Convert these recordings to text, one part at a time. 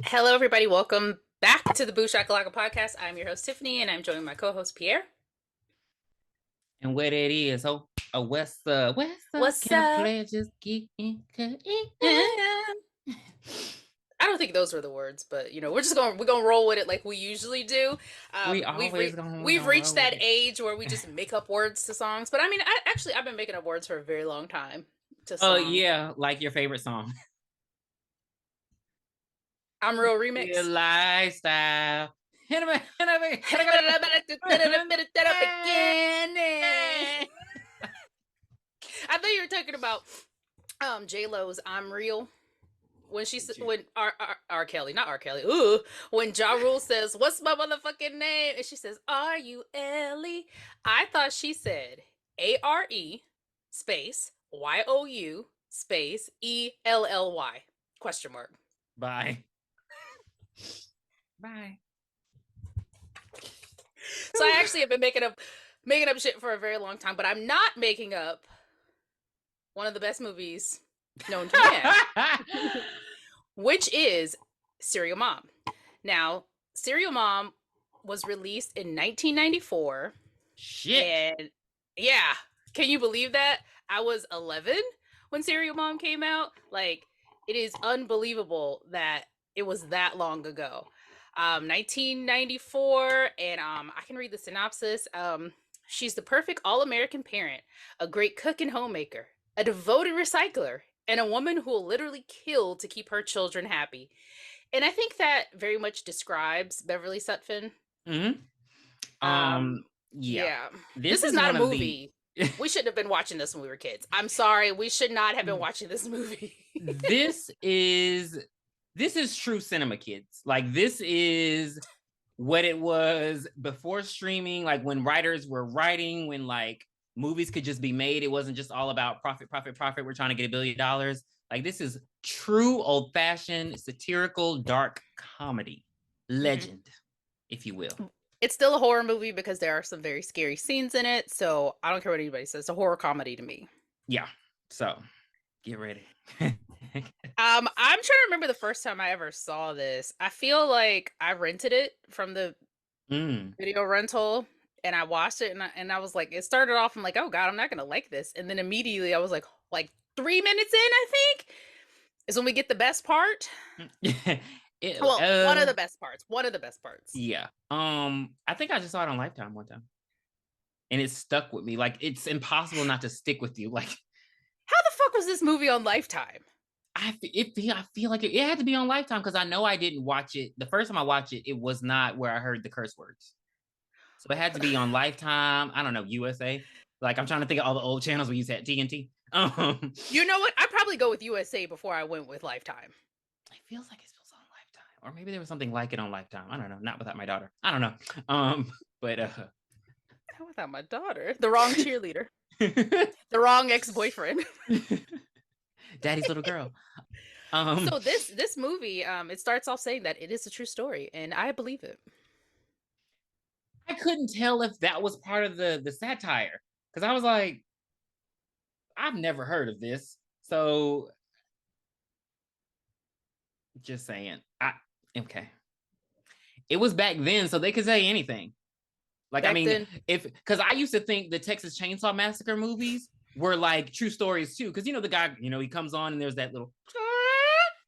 Hello, everybody. Welcome back to the Boo Shakalaka podcast. I'm your host, Tiffany, and I'm joined by my co-host, Pierre. And what it is, what's up? What's Can up? a player just get into I don't think those were the words, but we're gonna roll with it like we usually do. We've reached that age where we just make up words to songs. But I mean, I've been making up words for a very long time to songs. Oh yeah, like your favorite song. I'm Real Remix. Your lifestyle. I thought you were talking about J-Lo's I'm Real. When she said, when R. Kelly, not R. Kelly, when Ja Rule says, "What's my motherfucking name?" and she says, "Are you Ellie?" I thought she said ARE space YOU space ELLY question mark. Bye. Bye. So I actually have been making up shit for a very long time, but I'm not making up one of the best movies known to man, which is Serial Mom. Now, Serial Mom was released in 1994. Shit. And yeah, can you believe that? I was 11 when Serial Mom came out. Like, it is unbelievable that it was that long ago. 1994, and I can read the synopsis. She's the perfect all-American parent, a great cook and homemaker, a devoted recycler, and a woman who will literally kill to keep her children happy. And I think that very much describes Beverly Sutphin. Mm-hmm. Yeah. This is not a movie. We shouldn't have been watching this when we were kids. I'm sorry. We should not have been watching this movie. This is true cinema, kids. Like, this is what it was before streaming, like when writers were writing, when like movies could just be made. It wasn't just all about profit. We're trying to get $1 billion. Like, this is true old-fashioned satirical dark comedy legend, if you will. It's still a horror movie because there are some very scary scenes in it. So I don't care what anybody says. It's a horror comedy to me. Yeah. So get ready. I'm trying to remember the first time I ever saw this. I feel like I rented it from the video rental, and I watched it, and I was like, it started off, I'm like, oh god, I'm not gonna like this, and then immediately I was like 3 minutes in, I think, is when we get the best part. One of the best parts. Yeah. I think I just saw it on Lifetime one time, and it stuck with me. Like, it's impossible not to stick with you. Like, how the fuck was this movie on Lifetime? I feel like it had to be on Lifetime, because I know I didn't watch it. The first time I watched it, it was not where I heard the curse words. So it had to be on Lifetime. I don't know, USA. Like, I'm trying to think of all the old channels we used to have. TNT. You know what? I'd probably go with USA before I went with Lifetime. It feels like it's on Lifetime. Or maybe there was something like it on Lifetime. I don't know. Not without my daughter. I don't know. But not without my daughter. The wrong cheerleader. The wrong ex-boyfriend. Daddy's little girl. So this movie, it starts off saying that it is a true story, and I believe it. I couldn't tell if that was part of the satire, because I was like, I've never heard of this. So just saying. Okay. It was back then, so they could say anything. Like, back I mean, then, because I used to think the Texas Chainsaw Massacre movies were like true stories too. Because, the guy, he comes on and there's that little,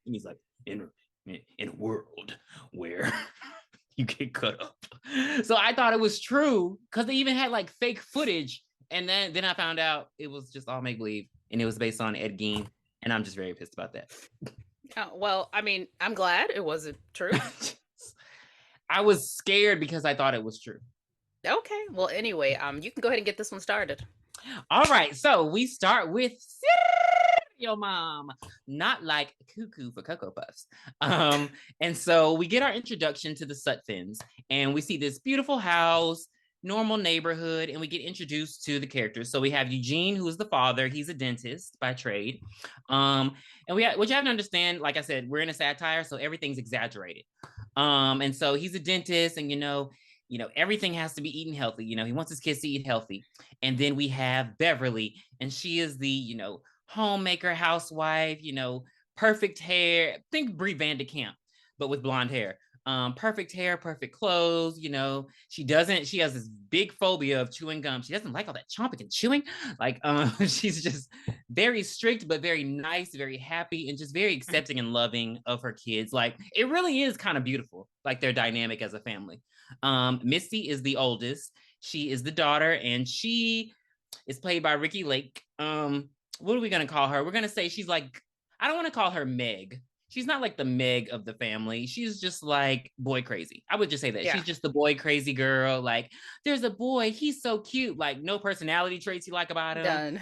and he's like, in a world where you get cut up. So I thought it was true, because they even had like fake footage. And then I found out it was just all make-believe, and it was based on Ed Gein. And I'm just very pissed about that. Well, I mean, I'm glad it wasn't true. I was scared because I thought it was true. Okay. Well, anyway, you can go ahead and get this one started. All right. So we start with Serial Mom, not like cuckoo for Cocoa Puffs. And so we get our introduction to the Sutphins, and we see this beautiful house. normal neighborhood, and we get introduced to the characters. So we have Eugene, who is the father. He's a dentist by trade. And what you have to understand, like I said, we're in a satire, so everything's exaggerated. And so he's a dentist, and everything has to be eaten healthy. He wants his kids to eat healthy. And then we have Beverly, and she is the, homemaker, housewife, perfect hair. Think Brie Vandekamp, but with blonde hair. Perfect hair, perfect clothes. She has this big phobia of chewing gum. She doesn't like all that chomping and chewing. Like, she's just very strict, but very nice, very happy, and just very accepting and loving of her kids. Like, it really is kind of beautiful, like their dynamic as a family. Misty is the oldest. She is the daughter, and she is played by Ricky Lake. What are we going to call her? We're going to say she's like, I don't want to call her Meg. She's not like the Meg of the family. She's just like boy crazy. I would just say that. Yeah. She's just the boy crazy girl. Like, there's a boy, he's so cute. Like, no personality traits you like about him. Done.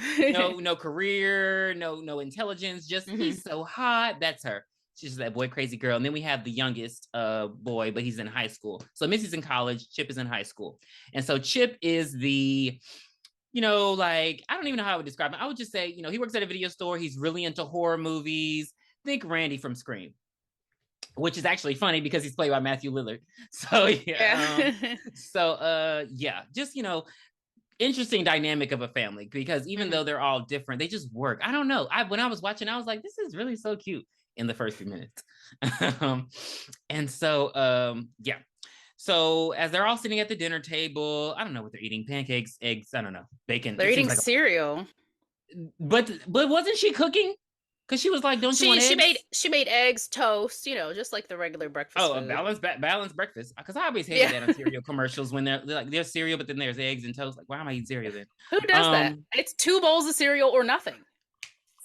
no career, no intelligence. Just he's so hot. That's her. She's just that boy crazy girl. And then we have the youngest boy, but he's in high school. So Missy's in college. Chip is in high school. And so Chip is the, like, I don't even know how I would describe him. I would just say, he works at a video store. He's really into horror movies. Think Randy from Scream, which is actually funny because he's played by Matthew Lillard. So just interesting dynamic of a family, because even though they're all different, they just work. I don't know. When I was watching, I was like, this is really so cute in the first few minutes. And so So as they're all sitting at the dinner table, I don't know what they're eating: pancakes, eggs, I don't know, bacon. They're eating cereal. But wasn't she cooking? Because she was like, "Don't you want eggs?" She made eggs, toast, just like the regular breakfast. Oh, food. A balanced breakfast. Because I always hated that on cereal commercials when they're like, there's cereal, but then there's eggs and toast. Like, why am I eating cereal then? Who does that? It's 2 bowls of cereal or nothing.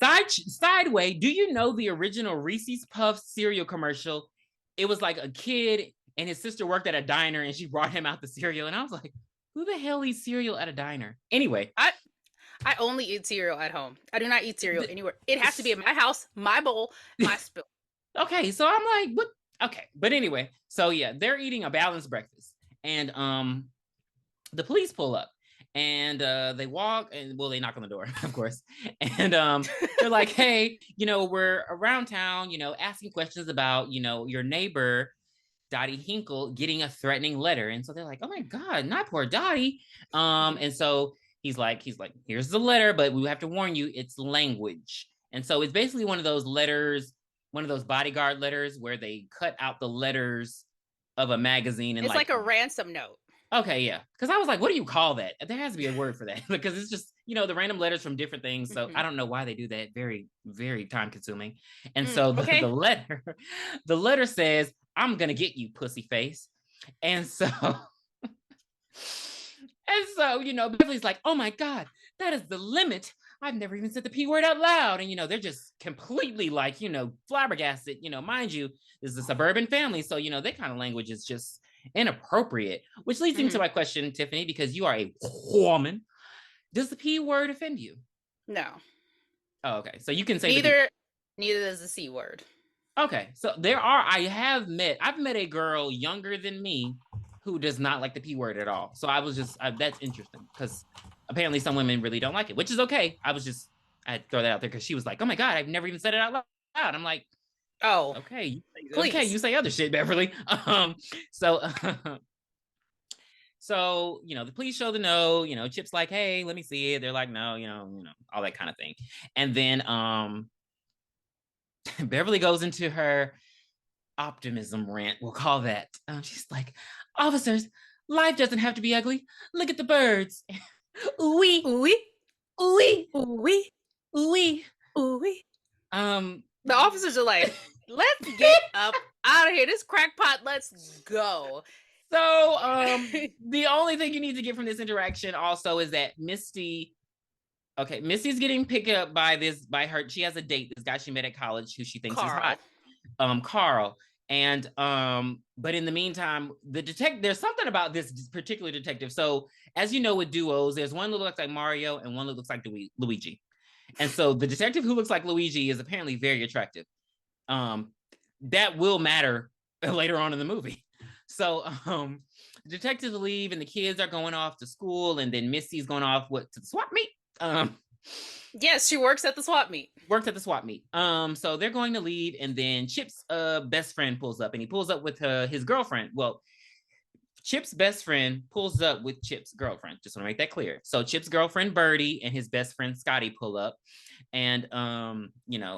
Sideway, do you know the original Reese's Puffs cereal commercial? It was like a kid and his sister worked at a diner, and she brought him out the cereal, and I was like, who the hell eats cereal at a diner? Anyway, I only eat cereal at home. I do not eat cereal anywhere. It has to be in my house, my bowl, my spoon. Okay, so I'm like, what? Okay, but anyway, so yeah, they're eating a balanced breakfast, and the police pull up, and they walk, and they knock on the door, of course, and they're like, hey, we're around town, asking questions about, your neighbor Dottie Hinkle getting a threatening letter, and so they're like, oh my God, not poor Dottie, and so. He's like, here's the letter, but we have to warn you, it's language. And so it's basically one of those letters, one of those bodyguard letters where they cut out the letters of a magazine. And it's like a ransom note. Okay, yeah. Because I was like, what do you call that? There has to be a word for that, because it's just, the random letters from different things. So I don't know why they do that. Very, very time consuming. And so the letter says, I'm going to get you, pussy face. And so... And so, Beverly's like, oh my God, that is the limit. I've never even said the P word out loud. And, they're just completely like, flabbergasted. Mind you, this is a suburban family. So, their kind of language is just inappropriate, which leads me to my question, Tiffany, because you are a woman. Does the P word offend you? No. Oh, okay. So you can say neither does the C word. Okay. So I've met a girl younger than me who does not like the P word at all. So I was just, that's interesting, because apparently some women really don't like it, which is okay. I had to throw that out there because she was like, oh my God, I've never even said it out loud. I'm like, oh, okay. Okay, you say other shit, Beverly. So the police show the note, Chip's like, hey, let me see it. They're like, no, all that kind of thing. And then Beverly goes into her optimism rant, we'll call that. She's like, officers, life doesn't have to be ugly. Look at the birds. Ooh-wee. Ooh-wee. Ooh-wee. Ooh-wee. Ooh-wee. Ooh-wee. The officers are like, let's get up out of here. This crackpot, let's go. So the only thing you need to get from this interaction also is that Misty's getting picked up by her. She has a date, this guy she met at college who she thinks is hot. Carl. And but in the meantime, there's something about this particular detective. So as you know, with duos, there's one that looks like Mario and one that looks like Luigi. And so the detective who looks like Luigi is apparently very attractive. That will matter later on in the movie. So detectives leave and the kids are going off to school, and then Misty's going off to the swap meet. Yes, she works at the swap meet. So they're going to leave, and then Chip's best friend pulls up, and he pulls up with his girlfriend. Well, Chip's best friend pulls up with Chip's girlfriend. Just want to make that clear. So Chip's girlfriend Birdie and his best friend Scotty pull up, and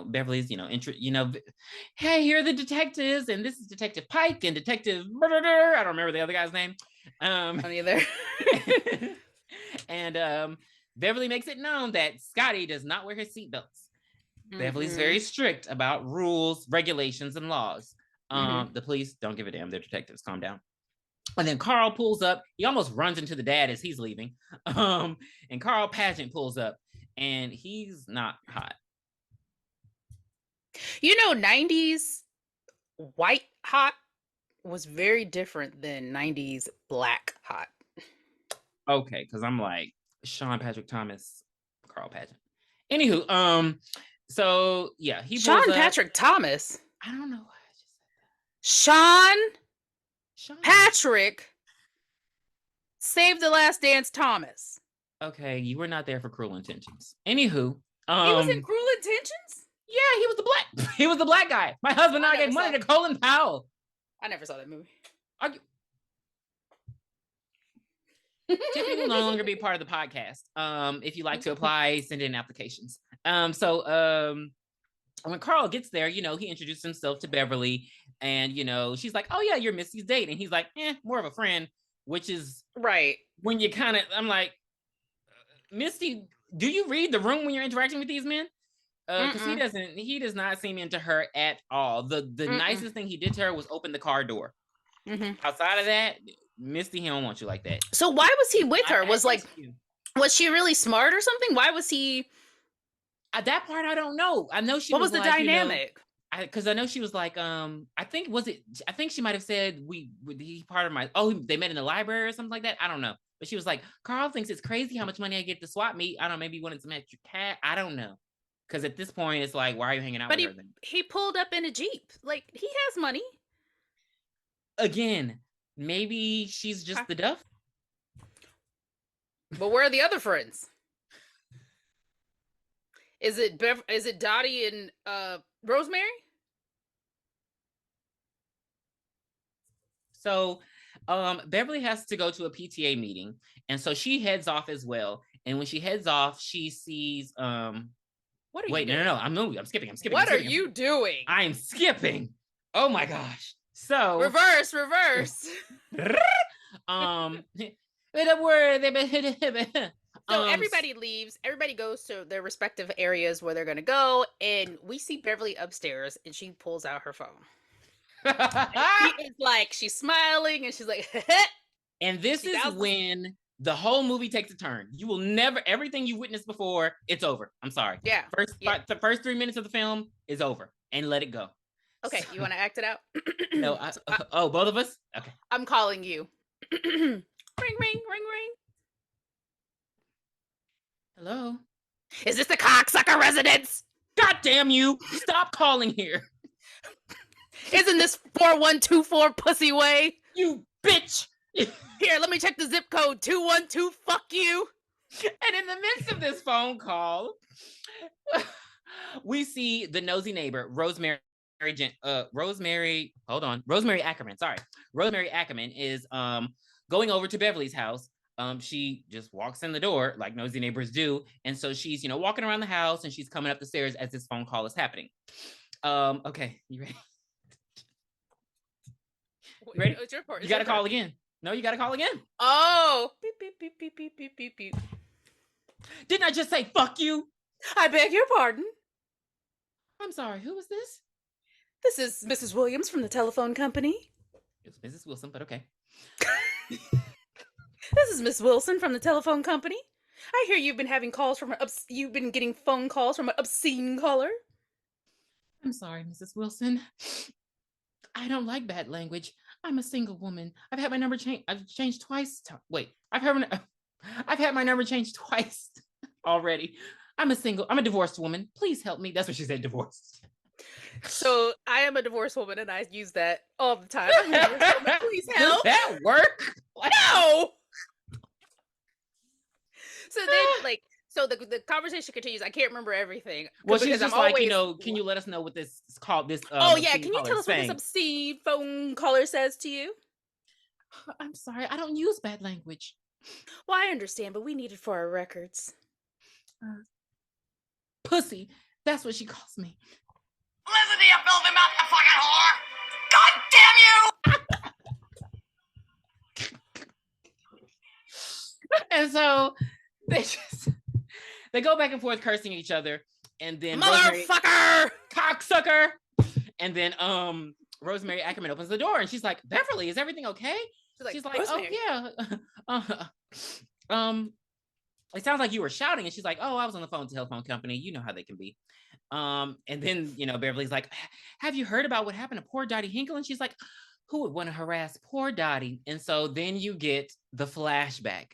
Beverly's hey, here are the detectives, and this is Detective Pike and Detective I don't remember the other guy's name. Not either. And Beverly makes it known that Scotty does not wear his seatbelts. Beverly's very strict about rules, regulations, and laws. The police don't give a damn. They're detectives. Calm down. And then Carl pulls up. He almost runs into the dad as he's leaving. And Carl Pageant pulls up, and he's not hot. 90s white hot was very different than 90s black hot. Okay, because I'm like Sean Patrick Thomas, Carl Pageant. Anywho, so yeah, he Sean Patrick Thomas. I don't know why I just said that. Sean Patrick Save the Last Dance Thomas. Okay, you were not there for Cruel Intentions. Anywho, he was in Cruel Intentions? Yeah, he was the black guy. My husband and I gave money to Colin Powell. I never saw that movie. Tiffany will no longer be part of the podcast. If you like to apply, send in applications. When Carl gets there, he introduced himself to Beverly, and she's like, "Oh yeah, you're Misty's date," and he's like, more of a friend," which is right. When you I'm like, Misty, do you read the room when you're interacting with these men? Because he does not seem into her at all. The nicest thing he did to her was open the car door. Outside of that, Misty, he don't want you like that. So why was he with her? Was she really smart or something? Why was he? That part I don't know. I know she. What was the dynamic? Because I know she was like, I think she might have said he part of my. Oh, they met in the library or something like that. I don't know. But she was like, Carl thinks it's crazy how much money I get to swap meet. I don't know, maybe he wanted some extra cash. I don't know. Because at this point, it's like, why are you hanging out with her then? He pulled up in a Jeep. Like, he has money. Again, maybe she's just the duff. But where are the other friends? Is it Dottie and Rosemary? So Beverly has to go to a PTA meeting, and so she heads off as well. And when she heads off, she sees what are you doing? No, I'm skipping. What are you doing? I'm skipping. Oh my gosh. So reverse. So everybody leaves. Everybody goes to their respective areas where they're going to go. And we see Beverly upstairs, and she pulls out her phone. She's smiling, and she's like, and this is when the whole movie takes a turn. You will never, everything you witnessed before, it's over. I'm sorry. Yeah. The first 3 minutes of the film is over, and let it go. Okay. You want to act it out? No. Both of us? Okay. I'm calling you. Ring, ring, ring, ring. Hello? Is this the cocksucker residence? God damn you! Stop calling here. Isn't this 4124 Pussy Way? You bitch! Here, let me check the zip code. 212. Fuck you. And in the midst of this phone call, we see the nosy neighbor, Rosemary Ackerman. Sorry. Rosemary Ackerman is going over to Beverly's house. She just walks in the door like nosy neighbors do. And so she's, walking around the house, and she's coming up the stairs as this phone call is happening. Okay, you ready? You ready? It's your part. You got to call again. No, you got to call again. Oh. Beep, beep, beep, beep, beep, beep, beep, beep. Didn't I just say fuck you? I beg your pardon. I'm sorry. Who was this? This is Mrs. Williams from the telephone company. It's Mrs. Wilson, but okay. This is Miss Wilson from the telephone company. I hear you've been having calls from you've been getting phone calls from an obscene caller. I'm sorry, Mrs. Wilson. I don't like bad language. I'm a single woman. I've had my number changed. I've changed twice. I've had my number changed twice already. I'm a divorced woman. Please help me. That's what she said, divorced. So I am a divorced woman, and I use that all the time. Please help. Does that work? Like, no. So then, like, so the conversation continues. I can't remember everything. Well, she's just like, always, can you let us know what this is called? This oh yeah, can you tell us what saying? this obscene phone caller says to you? I'm sorry, I don't use bad language. Well, I understand, but we need it for our records. Pussy, that's what she calls me. Listen to you, filthy mouth, you fucking whore! God And damn you! so they go back and forth cursing each other, and then motherfucker, cocksucker, and then Rosemary Ackerman opens the door, and she's like, Beverly, is everything okay? She's like, Rosemary. Oh yeah. It sounds like you were shouting, and she's like, oh, I was on the phone with the telephone company. You know how they can be. And then, Beverly's like, have you heard about what happened to poor Dottie Hinkle? And she's like, who would want to harass poor Dottie? And so then you get the flashback.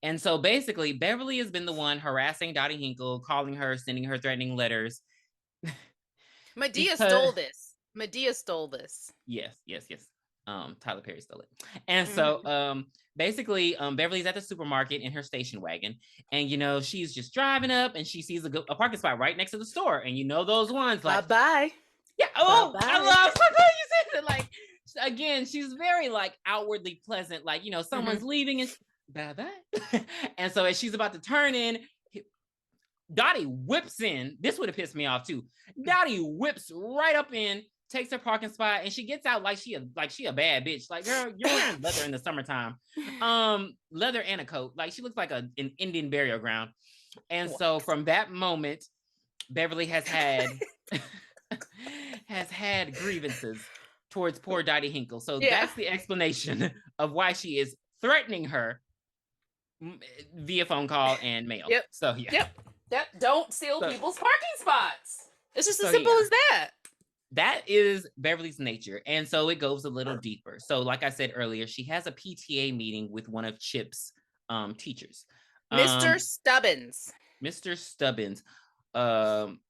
And so basically, Beverly has been the one harassing Dottie Hinkle, calling her, sending her threatening letters. Medea stole this. Yes. Tyler Perry stole it. And so basically, Beverly's at the supermarket in her station wagon, and she's just driving up, and she sees a parking spot right next to the store, and those ones like bye. Yeah. Oh, bye-bye. I love so good you said it. Like, again, she's very like outwardly pleasant, like someone's leaving and bye-bye. And so as she's about to turn in, Dottie whips in. This would have pissed me off too. Dottie whips right up in, takes her parking spot, and she gets out like she a bad bitch. Like, girl, you're wearing leather in the summertime. Leather and a coat. Like, she looks like an Indian burial ground. And so from that moment, Beverly has had grievances towards poor Dottie Hinkle. So that's the explanation of why she is threatening her via phone call and mail. Yep. So Yep. Don't steal people's parking spots. It's just as simple as that. That is Beverly's nature. And so it goes a little deeper. So like I said earlier, she has a PTA meeting with one of Chip's teachers. Mr. Stubbins. Mr. Stubbins. I'm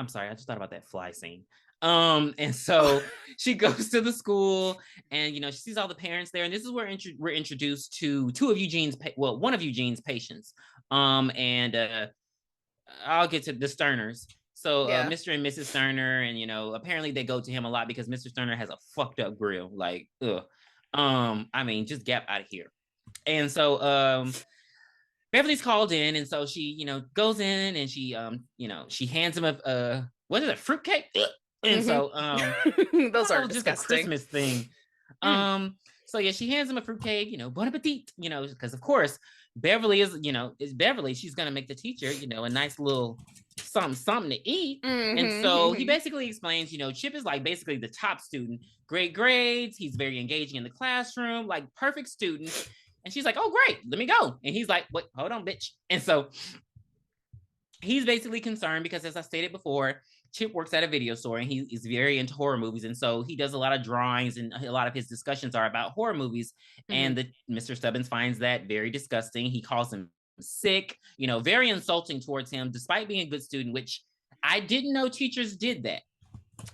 sorry, I just thought about that fly scene. And so she goes to the school, and she sees all the parents there, and this is where we're introduced to one of Eugene's patients. And I'll get to the Sterners. So Mr. and Mrs. Sterner, and apparently they go to him a lot because Mr. Sterner has a fucked up grill. Like, I mean, just get out of here. And so Beverly's called in, and so she, goes in, and she, she hands him a what is it, fruitcake? And so those are just disgusting. a Christmas thing. So yeah, she hands him a fruitcake, bon appetit, because of course Beverly is Beverly. She's gonna make the teacher, a nice little something to eat. And so he basically explains, Chip is like basically the top student, great grades. He's very engaging in the classroom, like perfect student. And she's like, oh, great, let me go. And he's like, wait, hold on, bitch. And so he's basically concerned because, as I stated before, Chip works at a video store, and he is very into horror movies. And so he does a lot of drawings, and a lot of his discussions are about horror movies. And Mr. Stubbins finds that very disgusting. He calls him sick, very insulting towards him, despite being a good student, which I didn't know teachers did that.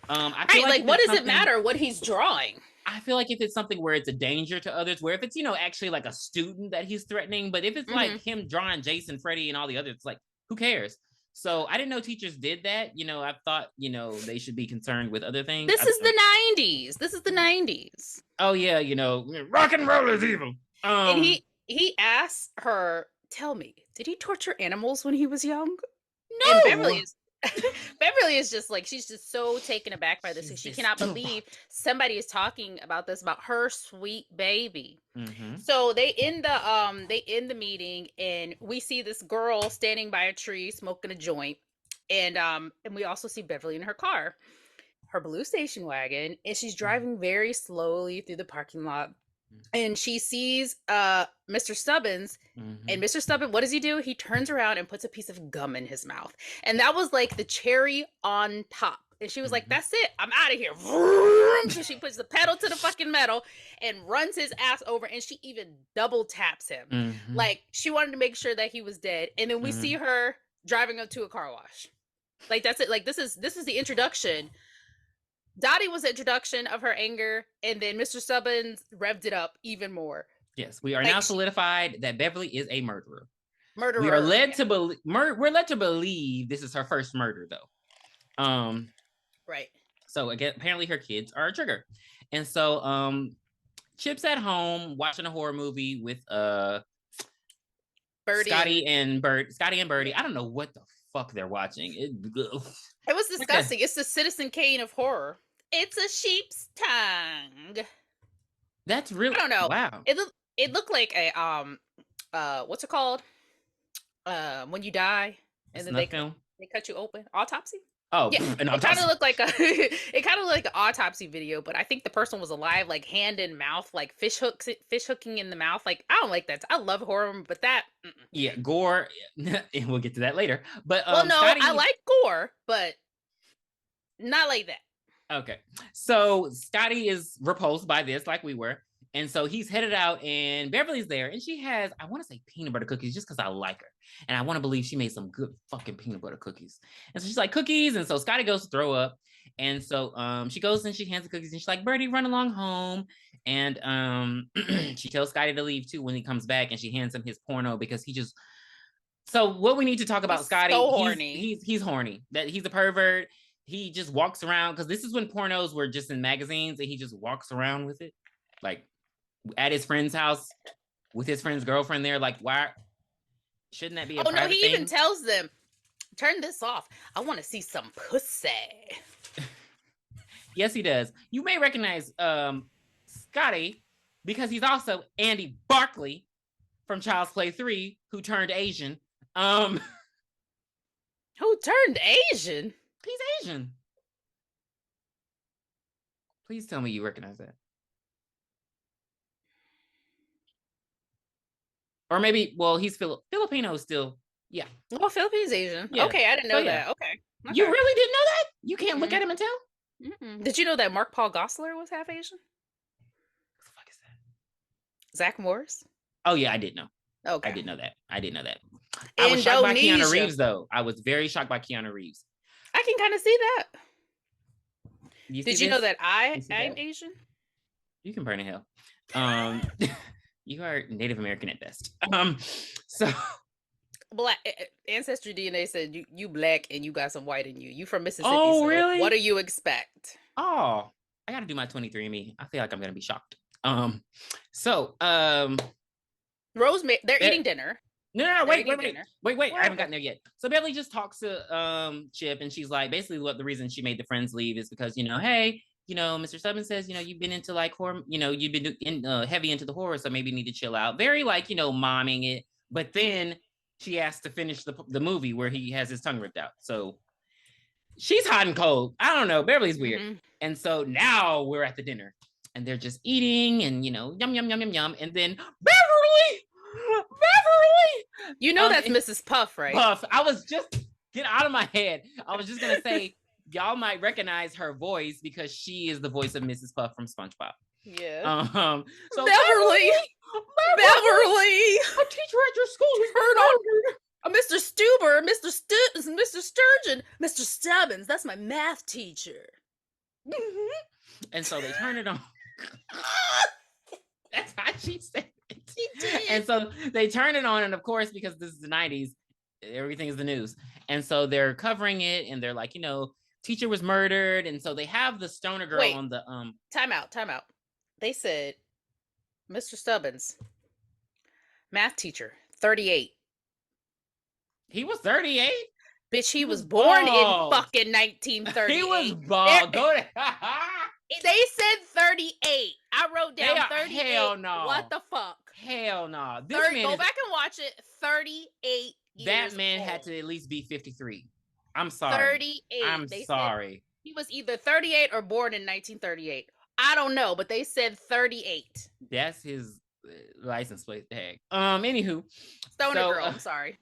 I feel like what does it matter what he's drawing? I feel like if it's something where it's a danger to others, where if it's, actually like a student that he's threatening, but if it's like him drawing Jason, Freddy, and all the others, it's like, who cares? So I didn't know teachers did that. I thought, they should be concerned with other things. This is the 90s. Oh yeah, rock and roll is evil. And he asked her, tell me, did he torture animals when he was young? No. And Beverly is just like, she's just so taken aback by this. She cannot believe somebody is talking about this, about her sweet baby. So they end the meeting, and we see this girl standing by a tree smoking a joint, and we also see Beverly in her car, her blue station wagon, and she's driving very slowly through the parking lot. And she sees Mr. Stubbins, and Mr. Stubbins, what does he do? He turns around and puts a piece of gum in his mouth. And that was like the cherry on top. And she was like, that's it. I'm out of here. So she puts the pedal to the fucking metal and runs his ass over. And she even double taps him. Like, she wanted to make sure that he was dead. And then we see her driving up to a car wash. Like, that's it. Like, this is the introduction. Dottie was the introduction of her anger, and then Mr. Stubbins revved it up even more. Yes, we are now solidified that Beverly is a murderer. Murderer. We are led to believe. We're led to believe this is her first murder, though. Right. So again, apparently her kids are a trigger, and so Chip's at home watching a horror movie with Birdie Scotty and Birdie. I don't know what the fuck they're watching. It was disgusting. It's the Citizen Kane of horror. It's a sheep's tongue. That's really. I don't know. Wow. It looked like a what's it called? When you die and then they cut you open. Autopsy? Oh, yeah. An autopsy. It kind of looked like an autopsy video, but I think the person was alive, like hand in mouth, like fish hooking in the mouth. Like, I don't like that. I love horror, but that yeah, gore. And we'll get to that later. But well, no, Scotty, I like gore, but not like that. Okay, so Scotty is repulsed by this, like we were. And so he's headed out, and Beverly's there, and she has, I want to say peanut butter cookies just because I like her. And I want to believe she made some good fucking peanut butter cookies. And so she's like, cookies. And so Scotty goes to throw up. And so she goes and she hands the cookies, and she's like, Birdie, run along home. And she tells Scotty to leave too when he comes back, and she hands him his porno because he just. So what we need to talk about Scotty, so horny. He's horny. That he's a pervert. He just walks around, because this is when pornos were just in magazines, and he just walks around with it. Like, at his friend's house with his friend's girlfriend there. Like, why shouldn't that be a private he thing? even tells them, turn this off. I want to see some pussy. Yes, he does. You may recognize Scotty because he's also Andy Barkley from Child's Play 3, who turned Asian. Who turned Asian? He's Asian. Please tell me you recognize that. Or maybe, well, he's Filipino still. Yeah. Well, Philippines Asian. Yeah. Okay, I didn't know that. Okay. You really didn't know that? You can't look at him and tell? Mm-mm. Did you know that Mark Paul Gosselaar was half Asian? What the fuck is that? Zach Morris? Oh, yeah, I did know. Okay. I didn't know that. I was shocked by Keanu Reeves, though. I was very shocked by Keanu Reeves. I can kind of see that. Did you know that I'm Asian? You can burn in hell. You are Native American at best. So black ancestry DNA said you black and you got some white in you. You from Mississippi. Oh, so really? What do you expect? Oh, I got to do my 23andMe. I feel like I'm gonna be shocked. Rosemary, they're eating dinner. No, wait. I haven't gotten there yet. So Beverly just talks to Chip, and she's like, basically, what the reason she made the friends leave is because, hey, Mr. Sutphin says, you've been into like horror, you've been heavy into the horror, so maybe you need to chill out. Very like, momming it. But then she asked to finish the movie where he has his tongue ripped out. So she's hot and cold. I don't know. Beverly's weird. Mm-hmm. And so now we're at the dinner, and they're just eating, and yum, yum, yum, yum, yum. And then Beverly. That's Mrs. Puff, right? Puff. I was just get out of my head. I was just gonna say y'all might recognize her voice because she is the voice of Mrs. Puff from SpongeBob. Yeah. So Beverly, a teacher at your school is heard on Mr. Stuber, Mr. Sturgeon, Mr. Stubbins. That's my math teacher. Mm-hmm. And so they turn it on. That's how she said it. She did. And so they turn it on, and of course, because this is the 90s, everything is the news. And so they're covering it, and they're like, teacher was murdered, and so they have the stoner girl on the Time out. They said Mr. Stubbins, math teacher, 38. He was 38? Bitch, he was born in fucking 1938. He was bald. They said 38. I wrote down 38. Hell no. What the fuck? Hell no. Go back and watch it. 38 years That man old. had to at least be 53. I'm sorry. 38. I'm sorry. He was either 38 or born in 1938. I don't know, but they said 38. That's his license plate tag. Anywho. Stoner girl, I'm sorry.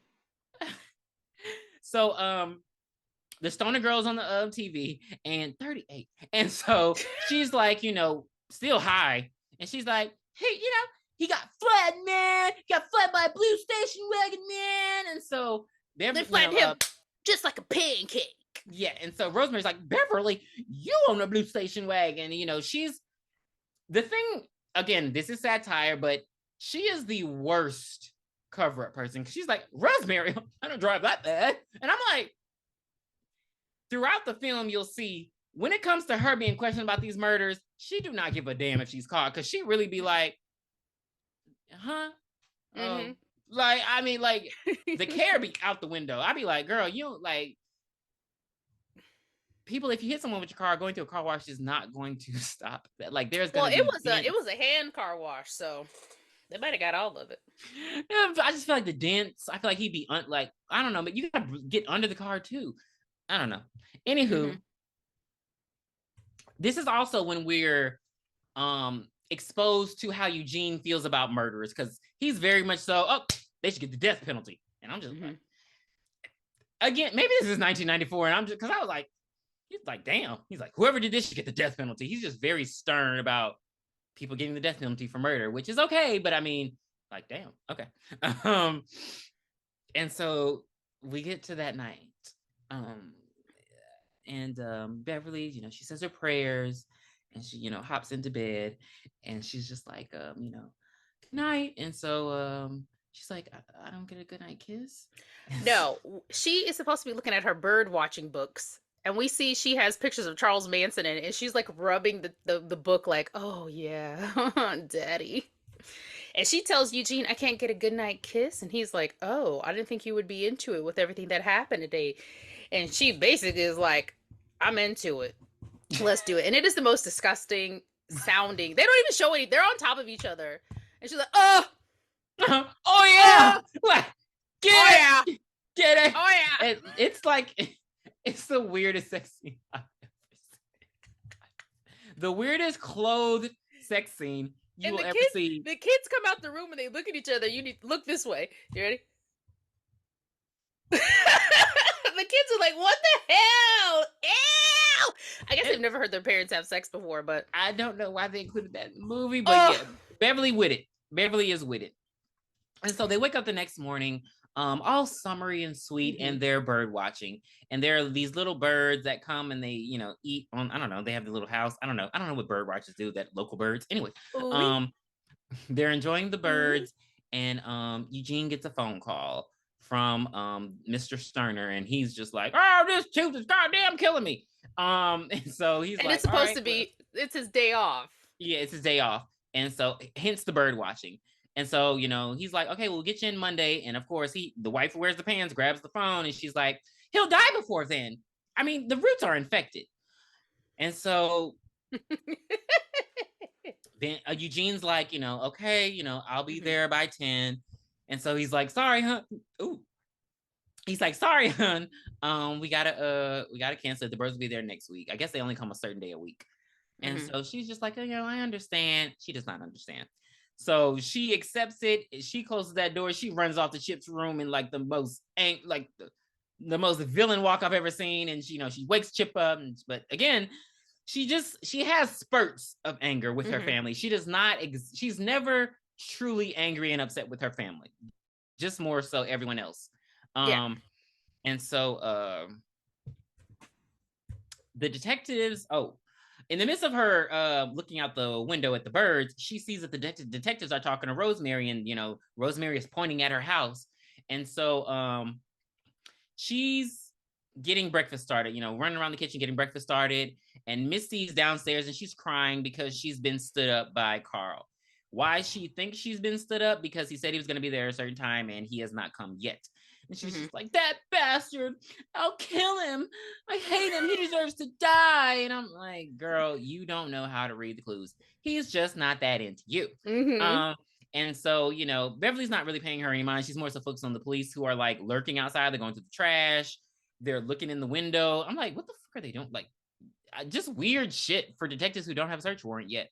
So, the stoner girl's on the TV, and 38. And so she's like, still high. And she's like, hey, he got flattened, man. He got flattened by a blue station wagon, man. And so they flattened him just like a pancake. Yeah. And so Rosemary's like, Beverly, you own a blue station wagon. She's the thing. Again, this is satire, but she is the worst cover-up person. She's like, Rosemary, I don't drive that bad. And I'm like, throughout the film, you'll see when it comes to her being questioned about these murders, she do not give a damn if she's caught, because she really be like, huh? Mm-hmm. Like, I mean, like, the care be out the window. I'd be like, girl, you don't, like, people, if you hit someone with your car, going through a car wash is not going to stop that. Like, there's gonna be it was a hand car wash, so they might have got all of it. Yeah, I just feel like the dents. I feel like he'd be like, I don't know, but you gotta get under the car too. I don't know. Anywho, this is also when we're exposed to how Eugene feels about murderers, because he's very much so, oh, they should get the death penalty. And I'm just like, again, maybe this is 1994, and I'm just, because I was like, he's like, damn. He's like, whoever did this should get the death penalty. He's just very stern about people getting the death penalty for murder, which is okay, but I mean, like, damn, okay. And so we get to that night. And Beverly, you know, she says her prayers and she, you know, hops into bed and she's just like, you know, good night. And so she's like, I don't get a good night kiss. No, she is supposed to be looking at her bird watching books. And we see she has pictures of Charles Manson in it, and she's like rubbing the book like, oh yeah, daddy. And she tells Eugene, I can't get a good night kiss. And he's like, oh, I didn't think you would be into it with everything that happened today. And she basically is like, I'm into it. Let's do it. And it is the most disgusting sounding. They don't even show any. They're on top of each other. And she's like, oh. Oh yeah. Get oh, it. Yeah. Get it. Oh yeah. It's like, it's the weirdest sex scene I've ever seen. The weirdest clothed sex scene you will ever see. The kids come out the room and they look at each other. You need to look this way. You ready? The kids are like, what the hell? Ew! I guess they've never heard their parents have sex before, but I don't know why they included that in the movie, but yeah, Beverly with it. Beverly is with it. And so they wake up the next morning, all summery and sweet, and they're bird watching. And there are these little birds that come and they, you know, eat on, I don't know, they have the little house. I don't know what bird watchers do, that local birds. Anyway, they're enjoying the birds, and Eugene gets a phone call from Mr. Sterner, and he's just like, oh, this tooth is goddamn killing me. And so he's like, it's supposed to be, it's his day off. Yeah, it's his day off. And so hence the bird watching. And so, you know, he's like, okay, we'll get you in Monday. And of course, the wife who wears the pants grabs the phone and she's like, he'll die before then. I mean, the roots are infected. And so then Eugene's like, you know, okay, you know, I'll be there by 10. And so he's like, sorry, hun. Ooh. He's like, sorry, hun. We gotta cancel it. The birds will be there next week. I guess they only come a certain day a week. And so she's just like, oh, you know, I understand. She does not understand. So she accepts it. She closes that door. She runs off to Chip's room in like the most the most villain walk I've ever seen. And she, you know, she wakes Chip up. But again, she has spurts of anger with her family. She does not. She's never truly angry and upset with her family. Just more so everyone else. And so the detectives. In the midst of her looking out the window at the birds, she sees that the detectives are talking to Rosemary, and, you know, Rosemary is pointing at her house. And so she's getting breakfast started, you know, running around the kitchen, getting breakfast started. And Misty's downstairs and she's crying because she's been stood up by Carl. Why she thinks she's been stood up? Because he said he was going to be there at a certain time and he has not come yet. And she's just like, that bastard, I'll kill him. I hate him. He deserves to die. And I'm like, girl, you don't know how to read the clues. He's just not that into you. And so, you know, Beverly's not really paying her any mind. She's more so focused on the police who are like lurking outside. They're going through the trash. They're looking in the window. I'm like, what the fuck are they doing? Like, just weird shit for detectives who don't have a search warrant yet.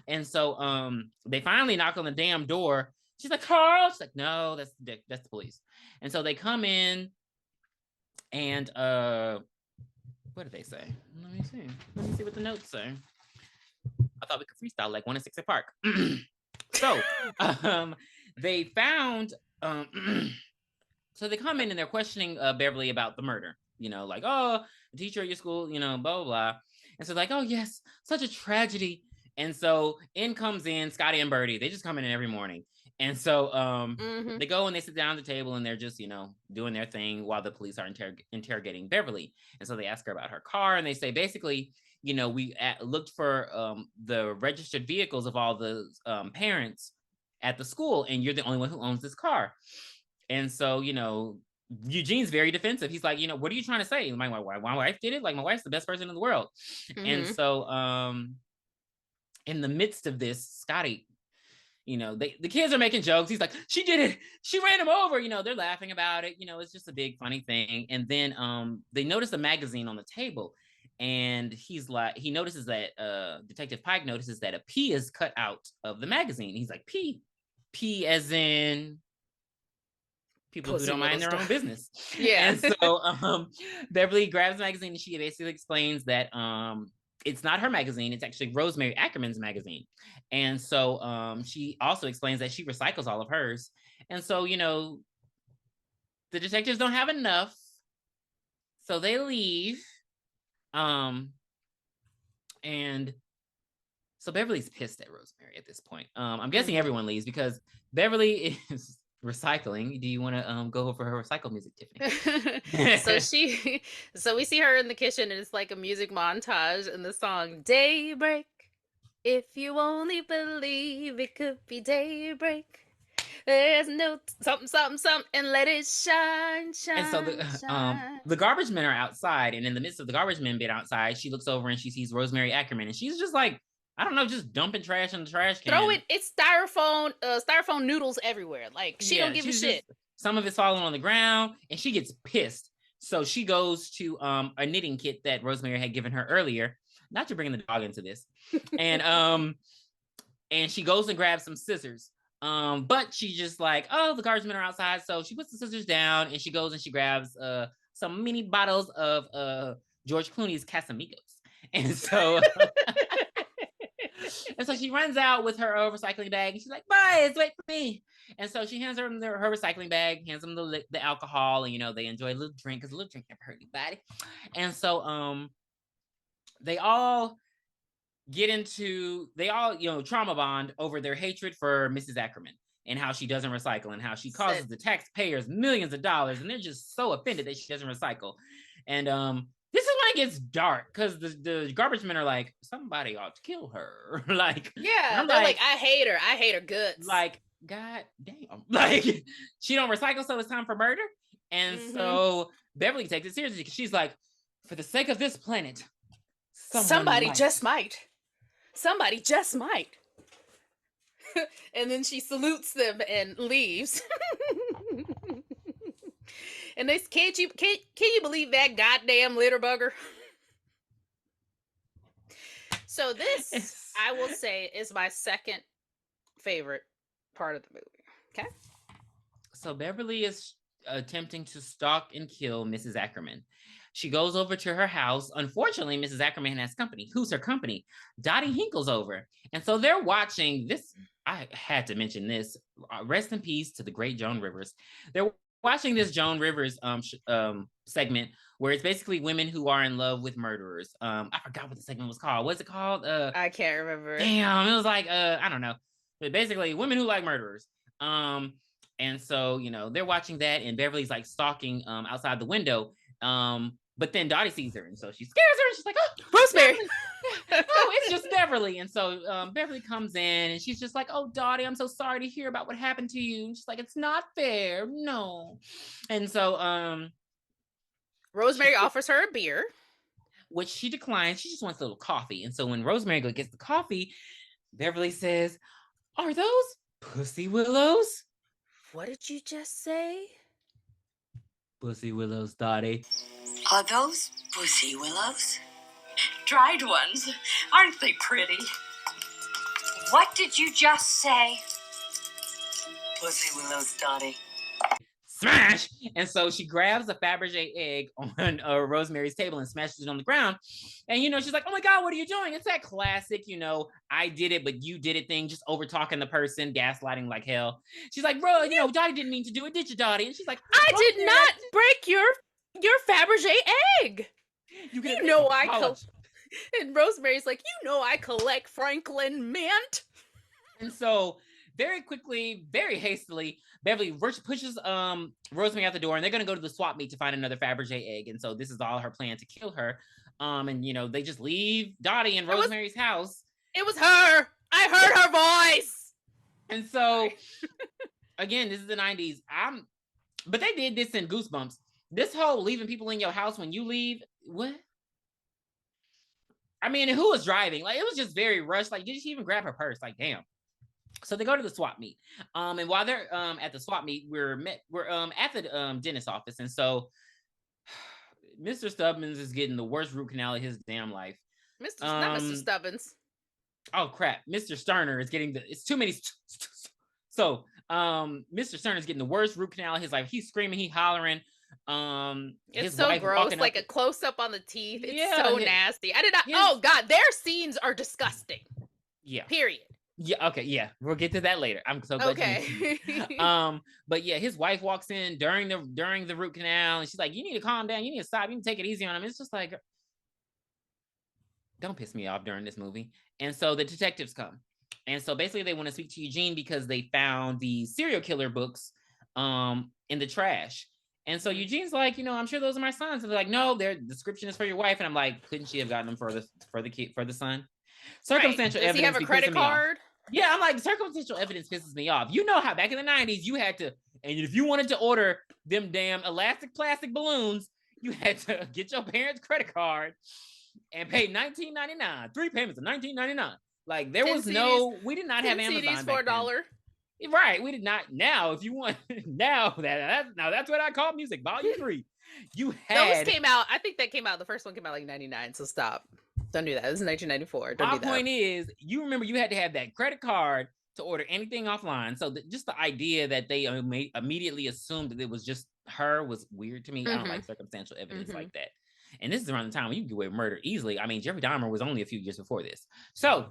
And so they finally knock on the damn door. She's like, Carl. She's like, no, that's the police. And so they come in, and what did they say? Let me see what the notes say. I thought we could freestyle like 1 and 6 at Park. So they found so they come in and they're questioning Beverly about the murder. You know, like, oh, the teacher at your school, you know, blah, blah, blah. And so like, oh, yes, such a tragedy. And so in comes Scotty and Birdie. They just come in every morning. And so they go and they sit down at the table and they're just, you know, doing their thing while the police are interrogating Beverly. And so they ask her about her car and they say, basically, you know, we looked for the registered vehicles of all the parents at the school, and you're the only one who owns this car. And so, you know, Eugene's very defensive. He's like, you know, what are you trying to say? My wife did it. Like, my wife's the best person in the world. And so in the midst of this, Scotty, you know, the kids are making jokes. He's like, she did it. She ran him over. You know, they're laughing about it. You know, it's just a big funny thing. And then they notice a magazine on the table. And he's like, he notices that Detective Pike notices that a P is cut out of the magazine. He's like, P as in people who don't mind their own business. Yeah. And so Beverly grabs the magazine and she basically explains that it's not her magazine. It's actually Rosemary Ackerman's magazine. And so she also explains that she recycles all of hers. And so, you know, the detectives don't have enough. So they leave. And so Beverly's pissed at Rosemary at this point. I'm guessing everyone leaves because Beverly is recycling. Do you want to go over her recycle music, Tiffany? So we see her in the kitchen and it's like a music montage and the song Daybreak. If you only believe it could be daybreak. There's no something, and let it shine. And so the garbage men are outside, and in the midst of the garbage men being outside, she looks over and she sees Rosemary Ackerman, and she's just like, I don't know, just dumping trash in the trash can. It's styrofoam noodles everywhere. Like, she don't give a shit. Some of it's falling on the ground, and she gets pissed. So she goes to a knitting kit that Rosemary had given her earlier. Not to bring the dog into this. And she goes and grabs some scissors. But she's just like, oh, the garbage men are outside. So she puts the scissors down and she goes and she grabs some mini bottles of George Clooney's Casamigos. And so and so she runs out with her recycling bag and she's like, boys, wait for me. And so she hands her her recycling bag, hands them the alcohol, and you know, they enjoy a little drink because a little drink never hurt anybody. And so they all you know, trauma bond over their hatred for Mrs. Ackerman and how she doesn't recycle and how she causes the taxpayers millions of dollars, and they're just so offended that she doesn't recycle. And this is when it gets dark because the garbage men are like, somebody ought to kill her. Like, yeah, they're like, I hate her guts. Like, god damn, like she don't recycle, so it's time for murder. And so Beverly takes it seriously because she's like, for the sake of this planet, somebody just might. Somebody just might. And then she salutes them and leaves. And they can you believe that goddamn litter bugger? So this, I will say, is my second favorite part of the movie. Okay. So Beverly is attempting to stalk and kill Mrs. Ackerman. She goes over to her house. Unfortunately, Mrs. Ackerman has company. Who's her company? Dottie Hinkle's over. And so they're watching this. I had to mention this. Rest in peace to the great Joan Rivers. They're watching this Joan Rivers segment where it's basically women who are in love with murderers. I forgot what the segment was called. What's it called? I can't remember. Damn, it was like, I don't know. But basically, women who like murderers. And so, you know, they're watching that, and Beverly's like stalking outside the window. But then Dottie sees her, and so she scares her, and she's like, oh, Rosemary. Oh, it's just Beverly. And so Beverly comes in, and she's just like, oh, Dottie, I'm so sorry to hear about what happened to you. And she's like, it's not fair. No. And so Rosemary offers her a beer, which she declines. She just wants a little coffee. And so when Rosemary gets the coffee, Beverly says, are those pussy willows? What did you just say? Pussy willows, Dottie. Are those pussy willows? Dried ones. Aren't they pretty? What did you just say? Pussy willows, Dottie. Smash! And so she grabs a Fabergé egg on Rosemary's table and smashes it on the ground. And, you know, she's like, oh my God, what are you doing? It's that classic, you know, I did it, but you did it thing, just over talking the person, gaslighting like hell. She's like, bro, you know, Dottie didn't mean to do it, did you, Dottie? And she's like, I did not break your Fabergé egg. You know and Rosemary's like, you know, I collect Franklin mint. And so very quickly, very hastily, Beverly pushes Rosemary out the door, and they're gonna go to the swap meet to find another Fabergé egg. And so this is all her plan to kill her. And they just leave Dottie in Rosemary's house. It was her. I heard her voice. And so again, this is the 90s. But they did this in Goosebumps. This whole leaving people in your house when you leave, what? I mean, who was driving? Like, it was just very rushed. Like, did she even grab her purse? Like, damn. So they go to the swap meet. And while they're at the swap meet, we're at the dentist office. And so Mr. Stubbins is getting the worst root canal of his damn life. Not Mr. Stubbins. Oh crap. Mr. Sterner is getting it's too many. So Mr. Sterner is getting the worst root canal of his life. He's screaming, he's hollering. It's so gross, like a close-up on the teeth. It's so nasty. I did not. Oh god, their scenes are disgusting. Yeah. Period. Yeah. Okay. Yeah. We'll get to that later. I'm so glad. Okay. But yeah, his wife walks in during the root canal, and she's like, "You need to calm down. You need to stop. You need to take it easy on him." It's just like, don't piss me off during this movie. And so the detectives come, and so basically they want to speak to Eugene because they found the serial killer books in the trash. And so Eugene's like, I'm sure those are my sons. And they're like, no, their description is for your wife. And I'm like, couldn't she have gotten them for the son? Circumstantial evidence. Does he have a credit card? Yeah, I'm like, circumstantial evidence pisses me off. You know how back in the 90s you had to, and if you wanted to order them damn elastic plastic balloons, you had to get your parents' credit card and pay $19.99. 3 payments of $19.99. Like there was we did not have Amazon. CDs for $1. Right, we did not. Now, if you want, now that's what I call music. Volume 3. You had those came out. I think that came out. The first one came out like '99. So stop. Don't do that. It was 1994. Don't do that. My point is, you remember you had to have that credit card to order anything offline. So just the idea that they immediately assumed that it was just her was weird to me. I don't like circumstantial evidence like that. And this is around the time when you can get away with murder easily. I mean, Jeffrey Dahmer was only a few years before this. So,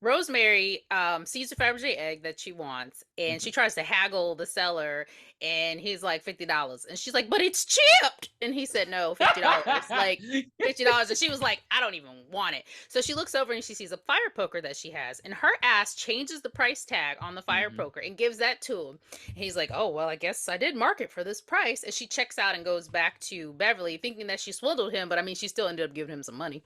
Rosemary sees the Fabergé egg that she wants, and she tries to haggle the seller, and he's like $50, and she's like, but it's chipped, and he said no, $50, like $50, and she was like, I don't even want it. So she looks over and she sees a fire poker that she has, and her ass changes the price tag on the fire poker and gives that to him. And he's like, oh well, I guess I did mark it for this price. And she checks out and goes back to Beverly, thinking that she swindled him, but I mean, she still ended up giving him some money.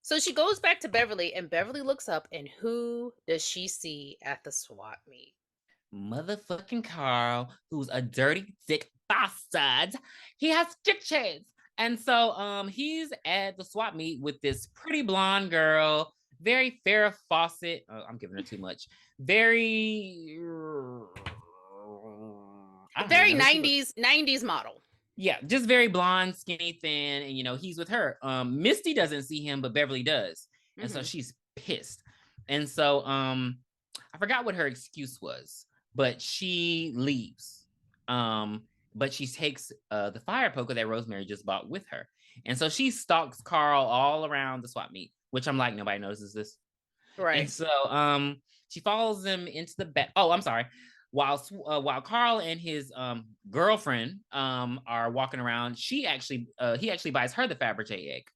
So she goes back to Beverly, and Beverly looks up, and who does she see at the swap meet? Motherfucking Carl, who's a dirty, sick bastard. He has stitches. And so he's at the swap meet with this pretty blonde girl, very Farrah Fawcett. Oh, I'm giving her too much. Very 90s model. Yeah, just very blonde, skinny, thin, and he's with her. Misty doesn't see him, but Beverly does, and so she's pissed. And so I forgot what her excuse was, but she leaves. But she takes the fire poker that Rosemary just bought with her, and so she stalks Carl all around the swap meet, which I'm like, nobody notices this, right? And so she follows him into the back. Oh, I'm sorry. While Carl and his girlfriend are walking around, he actually buys her the Fabergé egg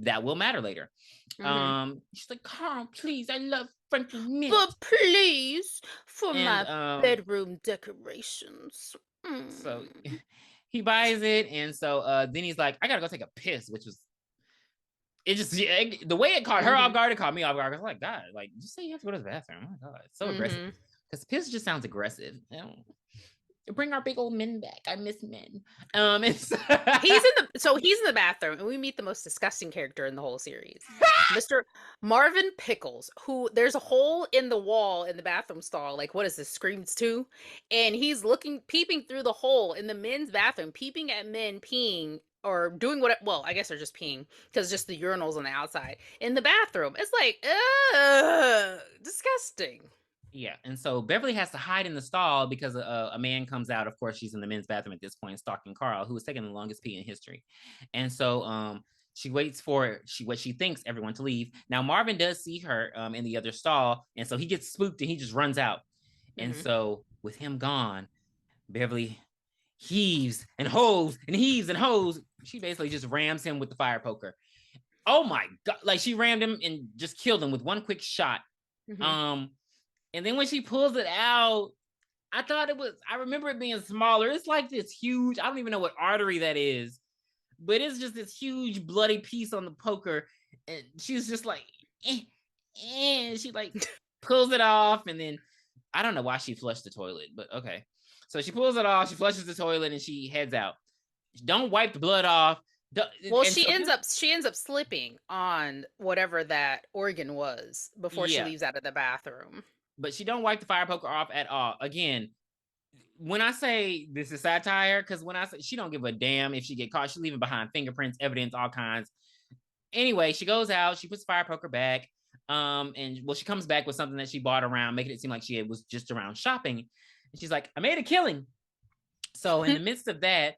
that will matter later. She's like, Carl, please, I love French mint. But please, for my bedroom decorations. So he buys it, and so then he's like, I gotta go take a piss, which was the way it caught her off guard, it caught me off guard. I was like, God, like, just say you have to go to the bathroom. Oh my God, it's so aggressive. Because piss just sounds aggressive. Bring our big old men back. I miss men. He's in the bathroom, and we meet the most disgusting character in the whole series, Mr. Marvin Pickles. Who there's a hole in the wall in the bathroom stall. Like, what is this? Screams 2, and he's peeping through the hole in the men's bathroom, peeping at men peeing or doing what. Well, I guess they're just peeing because just the urinals on the outside in the bathroom. It's like, disgusting. Yeah, and so Beverly has to hide in the stall because a man comes out. Of course, she's in the men's bathroom at this point, stalking Carl, who was taking the longest pee in history. And so she waits for what she thinks everyone to leave. Now Marvin does see her in the other stall, and so he gets spooked and he just runs out. And so with him gone, Beverly heaves and hoes and heaves and hoes. She basically just rams him with the fire poker. Oh my God! Like she rammed him and just killed him with one quick shot. And then when she pulls it out, I remember it being smaller. It's like this huge, I don't even know what artery that is, but it's just this huge bloody piece on the poker. And she's just like, and she like pulls it off. And then I don't know why she flushed the toilet, but okay. So she pulls it off, she flushes the toilet, and she heads out. Don't wipe the blood off. Well, she ends up slipping on whatever that organ was before she leaves out of the bathroom. But she don't wipe the fire poker off at all. Again, when I say this is satire, because when I say she don't give a damn if she get caught, she's leaving behind fingerprints, evidence, all kinds. Anyway, she goes out, she puts the fire poker back, and she comes back with something that she bought around, making it seem like she was just around shopping. And she's like, I made a killing. So in the midst of that,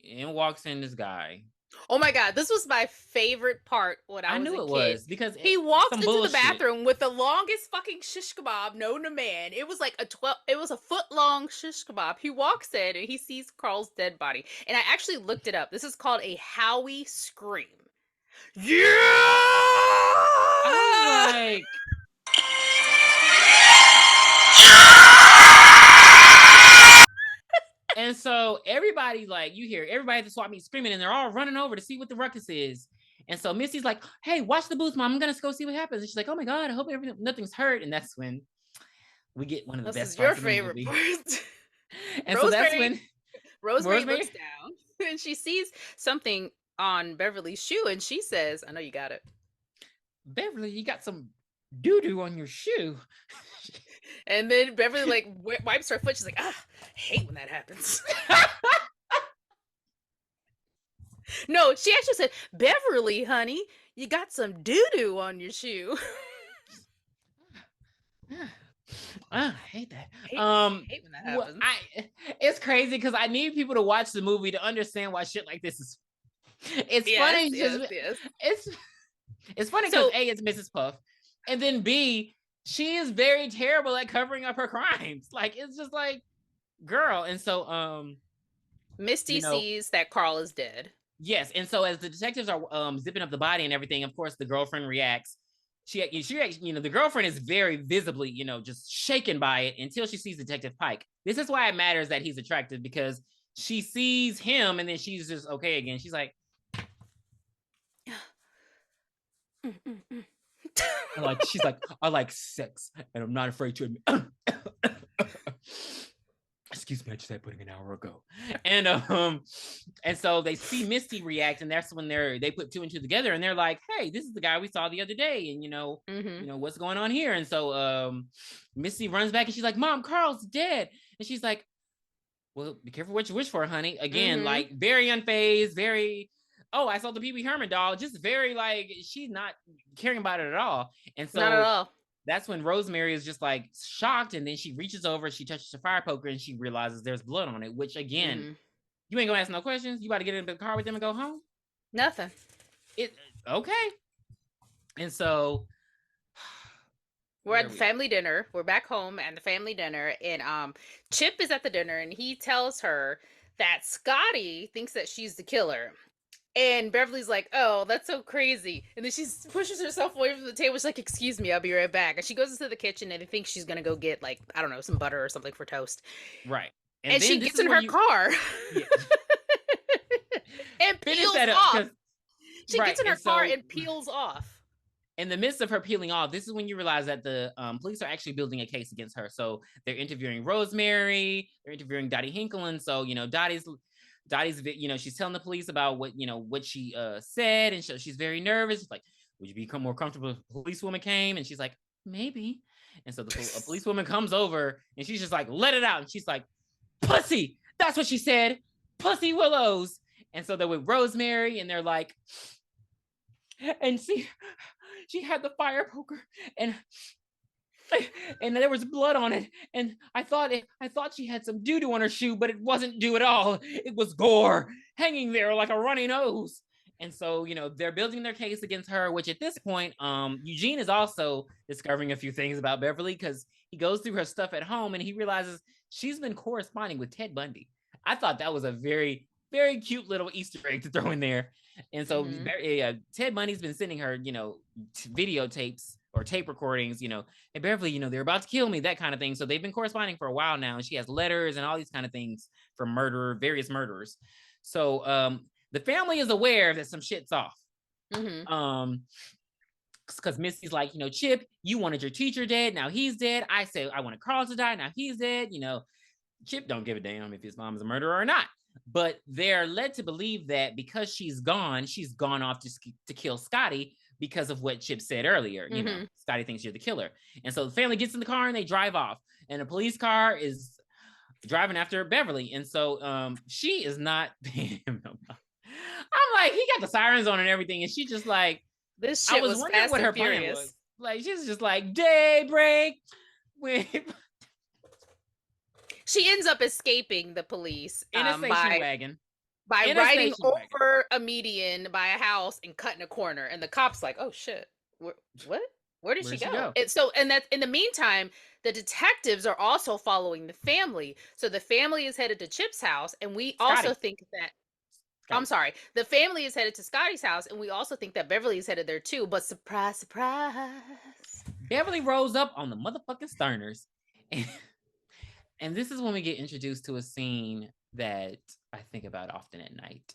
in walks in this guy. Oh my God, this was my favorite part when I was a kid. Was because he walked into the bathroom with the longest fucking shish kebab known to man. It was like a foot long shish kebab. He walks in and he sees Carl's dead body. And I actually looked it up. This is called a Howie scream. Yeah! I'm like... And so everybody, like, you hear everybody at the swap meet screaming, and they're all running over to see what the ruckus is. And so Missy's like, hey, watch the booth, Mom. I'm going to go see what happens. And she's like, oh my God, I hope nothing's hurt. And that's when we get one of the best parts of the movie. This is your favorite part. And so that's when Rosemary looks down and she sees something on Beverly's shoe, and she says, I know you got it. Beverly, you got some doo-doo on your shoe. And then Beverly like wipes her foot. She's like, I hate when that happens. No, she actually said, Beverly, honey, you got some doo-doo on your shoe. I hate that. I hate when that happens. It's crazy because I need people to watch the movie to understand why shit like this is. It's funny. Yes. It's funny because A, it's Mrs. Puff, and then B, she is very terrible at covering up her crimes. Like, it's just like, girl. And so Misty sees that Carl is dead. Yes. And so as the detectives are zipping up the body and everything, of course the girlfriend reacts. She the girlfriend is very visibly, just shaken by it until she sees Detective Pike. This is why it matters that he's attractive, because she sees him and then she's just okay again. She's like, she's like, I like sex and I'm not afraid to admit. Excuse me, I just had pudding an hour ago. And so they see Misty react, and that's when they put two and two together, and they're like, hey, this is the guy we saw the other day, and what's going on here? And so Misty runs back and she's like, Mom, Carl's dead. And she's like, well, be careful what you wish for, honey. Again, like very unfazed, very, oh, I saw the Pee Wee Herman doll, just very like, she's not caring about it at all. And so not at all. That's when Rosemary is just like shocked, and then she reaches over, she touches the fire poker, and she realizes there's blood on it, which again, you ain't gonna ask no questions. You about to get in the car with them and go home? Nothing. Okay. And so we're at the family dinner. We're back home at the family dinner, and Chip is at the dinner, and he tells her that Scotty thinks that she's the killer. And Beverly's like, oh, that's so crazy. And then she pushes herself away from the table. She's like, excuse me, I'll be right back. And she goes into the kitchen and I think she's going to go get, like, I don't know, some butter or something for toast. Right. And she gets in her car. Yeah. And peels off. She gets in her car and peels off. In the midst of her peeling off, this is when you realize that the police are actually building a case against her. So they're interviewing Rosemary. They're interviewing Dottie Hinkle. And so, Dottie's, she's telling the police about what she said, and so she's very nervous. She's like, would you become more comfortable if a policewoman came? And she's like, maybe. And so a policewoman comes over, and she's just like, let it out. And she's like, pussy. That's what she said. Pussy Willows. And so they're with Rosemary, and they're like, and she had the fire poker, and there was blood on it, and I thought she had some doo-doo on her shoe, but it wasn't doo at all. It was gore hanging there like a runny nose. And so, they're building their case against her, which at this point, Eugene is also discovering a few things about Beverly, because he goes through her stuff at home and he realizes she's been corresponding with Ted Bundy. I thought that was a very, very cute little Easter egg to throw in there. And so Ted Bundy's been sending her, videotapes or tape recordings, hey, Beverly, they're about to kill me, that kind of thing. So they've been corresponding for a while now, and she has letters and all these kind of things from various murderers. So the family is aware that some shit's off. Because Missy's like, Chip, you wanted your teacher dead, now he's dead. I say I wanted Carl to die, now he's dead. Chip don't give a damn if his mom is a murderer or not. But they're led to believe that because she's gone off to kill Scotty because of what Chip said earlier. Scotty thinks you're the killer. And so the family gets in the car and they drive off. And a police car is driving after Beverly. And so she is not paying him no mind. I'm like, he got the sirens on and everything. And she just like, this shit was wondering what her plan was. Like, she's just like, daybreak. She ends up escaping the police in a station wagon. By riding over a median by a house and cutting a corner. And the cop's like, oh shit, what? Where did she go? And that's in the meantime, the detectives are also following the family. So the family is headed to Chip's house, and we also think that I'm sorry, the family is headed to Scotty's house, and we also think that Beverly is headed there too. But surprise, surprise, Beverly rolls up on the motherfucking Sterners. And this is when we get introduced to a scene that I think about often at night.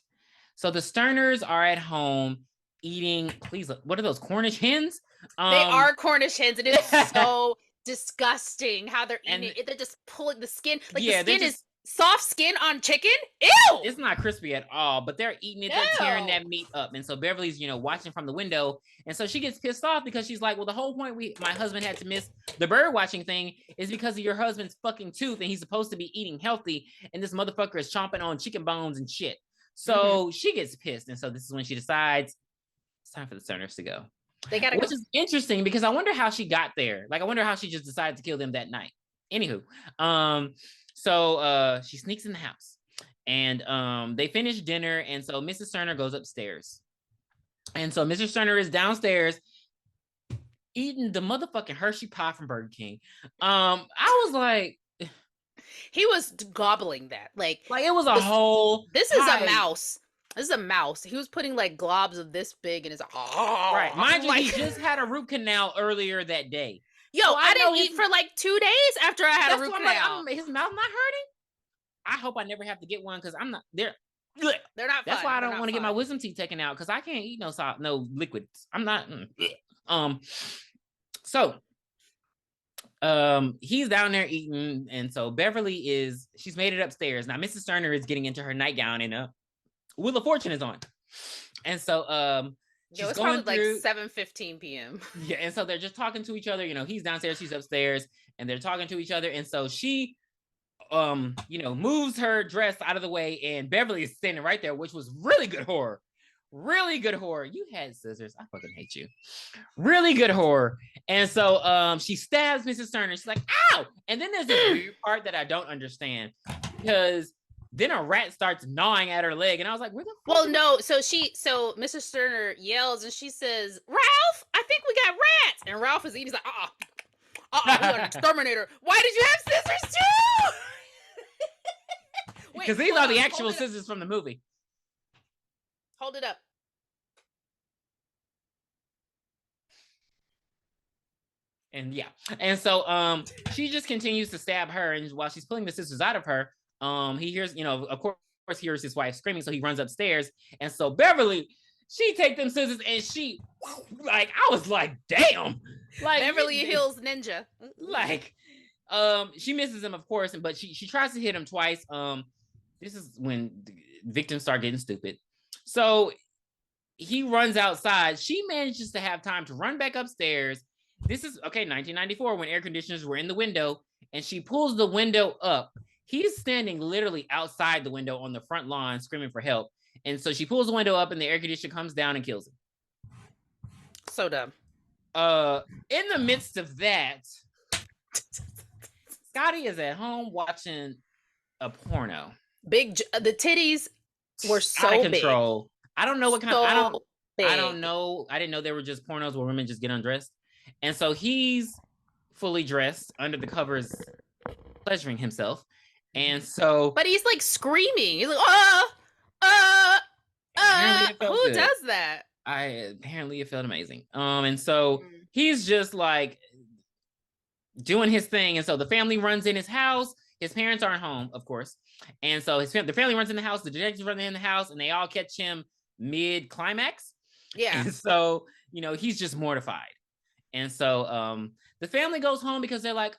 So the Sterners are at home eating, please, what are those, Cornish hens? They are Cornish hens. It is so disgusting how they're eating it. They're just pulling the skin. Like the skin is soft skin on chicken. Ew! It's not crispy at all, but they're eating it. They're tearing that meat up. And so Beverly's, watching from the window. And so she gets pissed off because she's like, well, the whole point my husband had to miss the bird watching thing is because of your husband's fucking tooth, and he's supposed to be eating healthy, and this motherfucker is chomping on chicken bones and shit. So she gets pissed. And so this is when she decides it's time for the Sterners to go. They gotta Which is interesting because I wonder how she got there. Like, I wonder how she just decided to kill them that night. Anywho, so she sneaks in the house, and they finish dinner, and so Mrs. Sterner goes upstairs. And so Mr. Sterner is downstairs eating the motherfucking Hershey pie from Burger King. I was like, he was gobbling that. Like it was a whole This is a mouse. This is a mouse. He was putting like globs of this big, and it's right. Mind you, he just had a root canal earlier that day. Yo, so I didn't eat for like 2 days after I had a root canal. Like, his mouth not hurting? I hope I never have to get one because I'm not there. They're not. That's fun. why I don't want to get my wisdom teeth taken out because I can't eat no liquids. I'm not. So he's down there eating, and so Beverly she's made it upstairs. Now Mrs. Sterner is getting into her nightgown, and Wheel of Fortune is on, and so it's probably like 7:15 p.m. Yeah, and so they're just talking to each other. He's downstairs, she's upstairs, and they're talking to each other. And so she, moves her dress out of the way, and Beverly is standing right there, which was really good horror. Really good horror. You had scissors. I fucking hate you. Really good horror. And so she stabs Mrs. Sterner. She's like, ow! And then there's this weird part that I don't understand because then a rat starts gnawing at her leg, and I was like, "Where the fuck?" Well, no. So Mrs. Sterner yells, and she says, "Ralph, I think we got rats." And Ralph is eating. He's like, we got an exterminator. Why did you have scissors too? Because these are the actual scissors from the movie. Hold it up. And yeah, and so she just continues to stab her, and while she's pulling the scissors out of her, he hears, of course, hears his wife screaming, so he runs upstairs, and so Beverly, she take them scissors, and she, like, I was like, damn, like Beverly Hills Ninja, like, she misses him, of course, but she tries to hit him twice. This is when victims start getting stupid, so he runs outside. She manages to have time to run back upstairs. This is 1994, when air conditioners were in the window, and she pulls the window up. He's standing literally outside the window on the front lawn screaming for help. And so she pulls the window up, and the air conditioner comes down and kills him. So dumb. In the midst of that, Scotty is at home watching a porno. The titties were so out of control. Big. I don't know what kind of I don't know. I didn't know there were just pornos where women just get undressed. And so he's fully dressed under the covers, pleasuring himself. And so, but he's like screaming. He's like, who does that? Apparently it felt amazing. And so he's just like doing his thing. And so the family runs in his house. His parents aren't home, of course. And so the family runs in the house. The detectives run in the house, and they all catch him mid-climax. Yeah. And so, he's just mortified. And so the family goes home because they're like,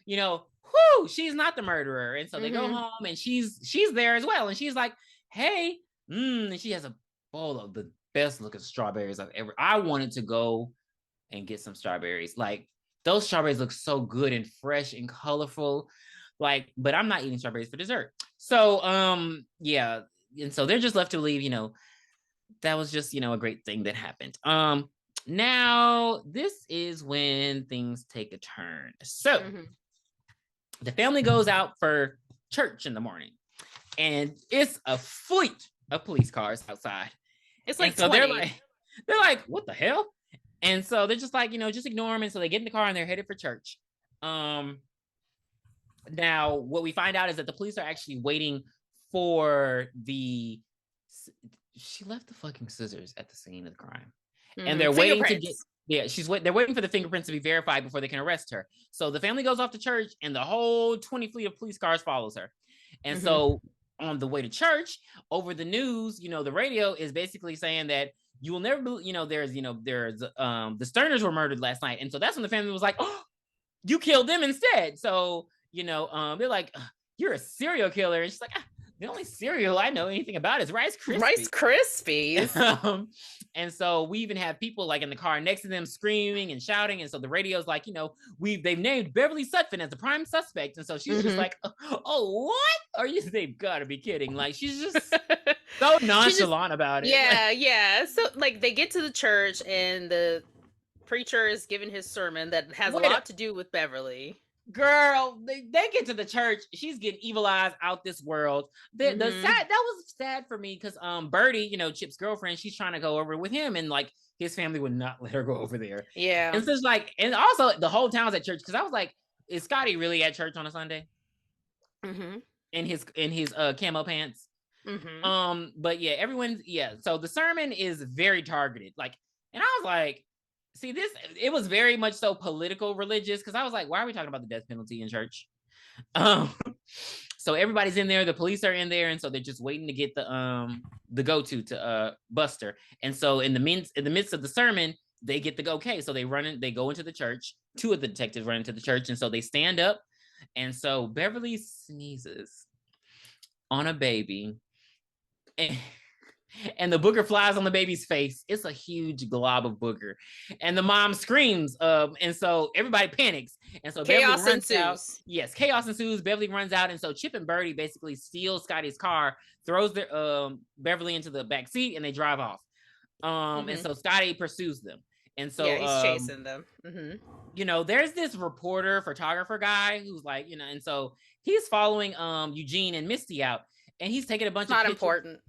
whoo, she's not the murderer. And so they go home, and she's there as well. And she's like, hey, and she has a bowl of the best looking strawberries I wanted to go and get some strawberries. Like, those strawberries look so good and fresh and colorful. Like, but I'm not eating strawberries for dessert. So, yeah. And so they're just left to believe, that was just, a great thing that happened. Now this is when things take a turn. So the family goes out for church in the morning, and it's a fleet of police cars outside. It's like, so they're like, what the hell? And so they're just like, just ignore them. And so they get in the car and they're headed for church. Now, what we find out is that the police are actually waiting for she left the fucking scissors at the scene of the crime. And they're waiting to get, they're waiting for the fingerprints to be verified before they can arrest her. So the family goes off to church, and the whole 20 fleet of police cars follows her. And so on the way to church, over the news, the radio is basically saying that you will never believe, there's the Sterners were murdered last night. And so that's when the family was like, oh, you killed them instead. So, they're like, you're a serial killer. And she's like, the only cereal I know anything about is Rice Krispies. Rice Krispies. And so we even have people like in the car next to them screaming and shouting. And so the radio's like, they've named Beverly Sutphin as the prime suspect. And so she's just like, oh, what? Are you? They've got to be kidding. Like, she's just so nonchalant about it. Yeah. So like they get to the church, and the preacher is giving his sermon that has a lot to do with Beverly. Girl, they get to the church. She's getting evil eyes out this world. That was sad for me because Birdie, Chip's girlfriend, she's trying to go over with him, and like his family would not let her go over there. Yeah. And so it's like, and also the whole town's at church, because I was like, is Scotty really at church on a Sunday? In his camo pants. But yeah, so the sermon is very targeted. Like, and I was like, see, it was very much so political religious, because I was like, why are we talking about the death penalty in church? So everybody's in there, the police are in there, and so they're just waiting to get the go-to Buster. And so in the midst of the sermon, they get the okay. So they go into the church. Two of the detectives run into the church, and so they stand up. And so Beverly sneezes on a baby, and the booger flies on the baby's face. It's a huge glob of booger, and the mom screams. And so everybody panics, and so chaos ensues. Yes, chaos ensues. Beverly runs out, and so Chip and Birdie basically steal Scotty's car, throws Beverly into the back seat, and they drive off. And so Scotty pursues them, and so he's chasing them. There's this photographer guy who's like, and so he's following Eugene and Misty out, and he's taking a bunch of pictures. Not important.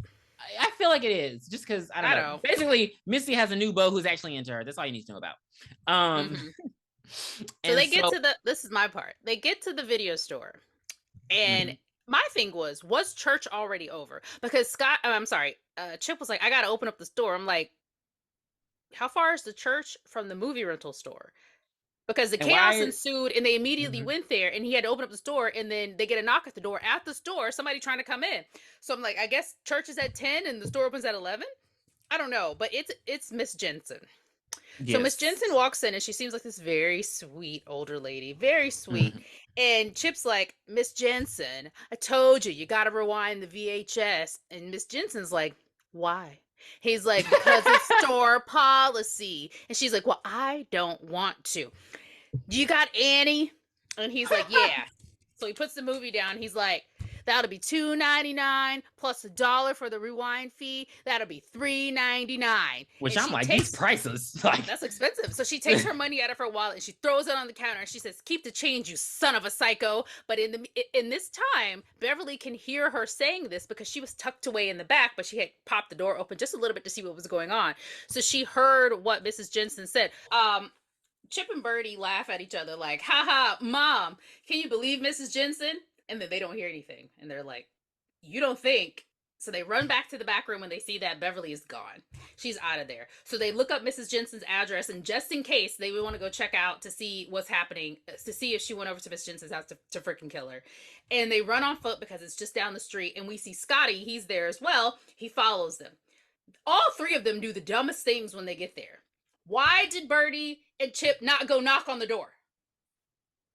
I feel like it is, just because I don't know. Basically, Misty has a new beau who's actually into her. That's all you need to know about. So they get to this is my part. They get to the video store, and my thing was church already over? Because Chip was like, I gotta open up the store. I'm like, how far is the church from the movie rental store? Because the chaos ensued, and they immediately went there, and he had to open up the store, and then they get a knock at the door. At the store, somebody trying to come in. So I'm like, I guess church is at 10 and the store opens at 11? I don't know, but it's Miss Jensen. Yes. So Miss Jensen walks in, and she seems like this very sweet older lady. Very sweet. And Chip's like, Miss Jensen, I told you gotta rewind the VHS. And Miss Jensen's like, why? He's like, because it's store policy. And she's like, well, I don't want to. You got Annie? And he's like, yeah. So he puts the movie down. He's like, that'll be $2.99 plus $1 for the rewind fee. That'll be $3.99. Which I'm like, these prices. That's expensive. So she takes her money out of her wallet and she throws it on the counter, and she says, keep the change, you son of a psycho. But in this time, Beverly can hear her saying this because she was tucked away in the back, but she had popped the door open just a little bit to see what was going on. So she heard what Mrs. Jensen said. Chip and Birdie laugh at each other like, haha, Mom, can you believe Mrs. Jensen? And then they don't hear anything. And they're like, you don't think So they run back to the back room when they see that Beverly is gone. She's out of there. So they look up Mrs. Jensen's address, and just in case they would want to go check out to see what's happening, to see if she went over to Miss Jensen's house to freaking kill her. And they run on foot because it's just down the street, and we see Scotty. He's there as well. He follows them. All three of them do the dumbest things when they get there. Why did Birdie and Chip not go knock on the door?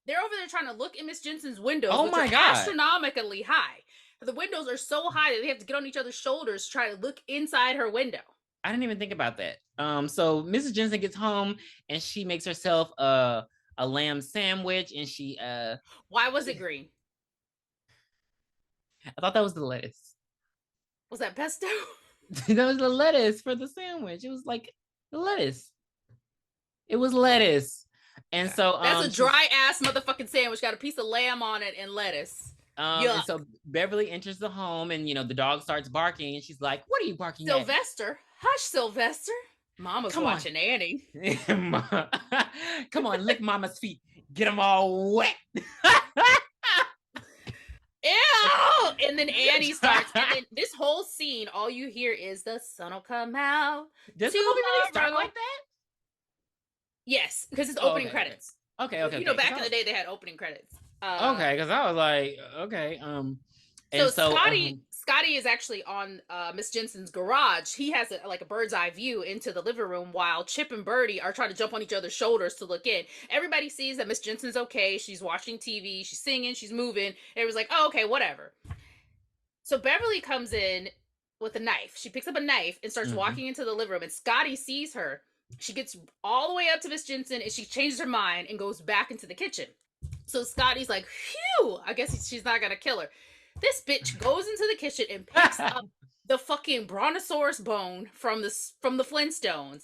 They're over there trying to look in Miss Jensen's windows, which are astronomically high. The windows are so high that they have to get on each other's shoulders to try to look inside her window. I didn't even think about that. So Mrs. Jensen gets home and she makes herself a lamb sandwich, and she Why was it green? I thought that was the lettuce. Was that pesto? That was the lettuce for the sandwich. It was like the lettuce. It was lettuce. And so that's a dry ass motherfucking sandwich. Got a piece of lamb on it and lettuce. And so Beverly enters the home, and the dog starts barking, and she's like, "What are you barking at?" Sylvester, hush, Sylvester. Mama's watching Annie. Come on, lick Mama's feet. Get them all wet. Ew! And then Annie starts, and then this whole scene, all you hear is the sun will come out. Does the movie really start like that? Yes, because it's opening credits. Okay. Back in the day, they had opening credits. Okay, because I was like, okay. Scotty is actually on Miss Jensen's garage. He has a bird's eye view into the living room, while Chip and Birdie are trying to jump on each other's shoulders to look in. Everybody sees that Miss Jensen's okay. She's watching TV. She's singing. She's moving. Everyone's like, oh, okay, whatever. So Beverly comes in with a knife. She picks up a knife and starts walking into the living room, and Scotty sees her. She gets all the way up to Miss Jensen, and she changes her mind and goes back into the kitchen. So Scotty's like, phew, I guess she's not gonna kill her. This bitch goes into the kitchen and picks up the fucking brontosaurus bone from the Flintstones,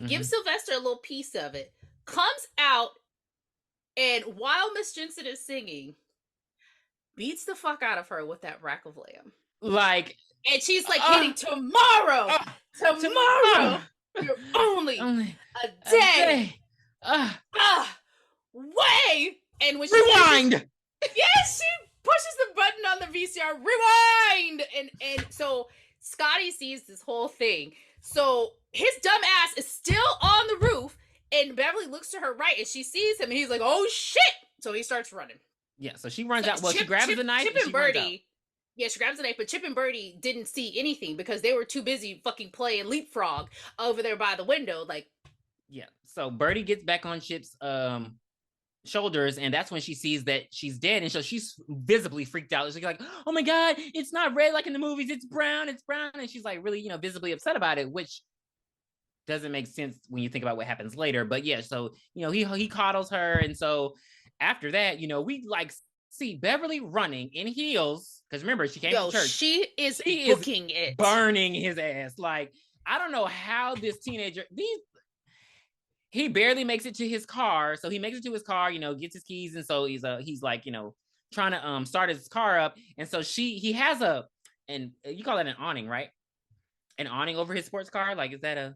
gives Sylvester a little piece of it, comes out, and while Miss Jensen is singing, beats the fuck out of her with that rack of lamb. And she's like, hitting tomorrow. You're only a day. Way. And when she rewind. Yes, she pushes the button on the VCR. Rewind. And so Scotty sees this whole thing. So his dumb ass is still on the roof, and Beverly looks to her right, and she sees him, and he's like, "Oh shit!" So he starts running. Yeah. So she runs out. Well, she grabs the knife. Chip and Birdie. Yeah, she grabs the knife, but Chip and Birdie didn't see anything because they were too busy fucking playing leapfrog over there by the window. Yeah. So Birdie gets back on Chip's shoulders, and that's when she sees that she's dead, and so she's visibly freaked out. She's like, "Oh my god, it's not red like in the movies, it's brown," and she's like really visibly upset about it, which doesn't make sense when you think about what happens later. But yeah, so he coddles her, and so after that, we see Beverly running in heels, because remember, she came to church. She is booking it, burning his ass. I don't know how this teenager, he barely makes it to his car. So he makes it to his car, gets his keys, and so he's like, trying to start his car up. And so he has and you call that an awning, right? An awning over his sports car? Is that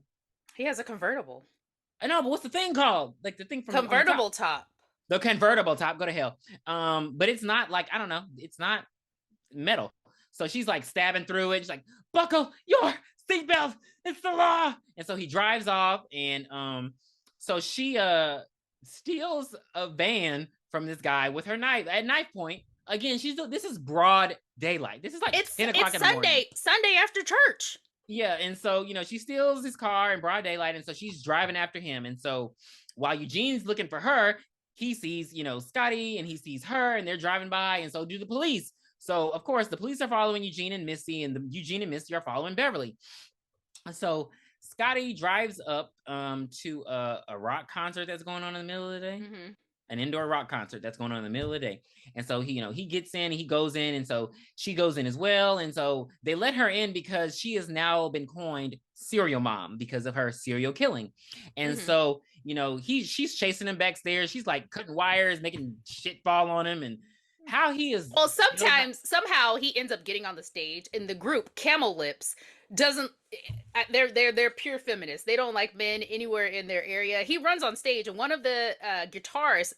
he has a convertible. I know, but what's the thing called? The thing from convertible top. The convertible top, go to hell. But it's not I don't know, it's not metal. So she's stabbing through it. She's like, "Buckle your seatbelt, it's the law." And so he drives off, and so she steals a van from this guy with her knife at knife point. Again, this is broad daylight. This is it's 10 o'clock in the morning. Sunday after church. Yeah, and so she steals his car in broad daylight, and so she's driving after him. And so while Eugene's looking for her, he sees Scotty, and he sees her, and they're driving by, and so do the police. So of course the police are following Eugene and Misty, and Eugene and Misty are following Beverly. So Scotty drives up to a rock concert that's going on in the middle of the day. An indoor rock concert that's going on in the middle of the day. And so he gets in, he goes in, and so she goes in as well. And so they let her in because she has now been coined serial mom because of her serial killing. And so, she's chasing him backstairs. She's cutting wires, making shit fall on him, and how he is. Well, somehow he ends up getting on the stage, and the group Camel Lips doesn't. They're pure feminists. They don't like men anywhere in their area. He runs on stage, and one of the guitarists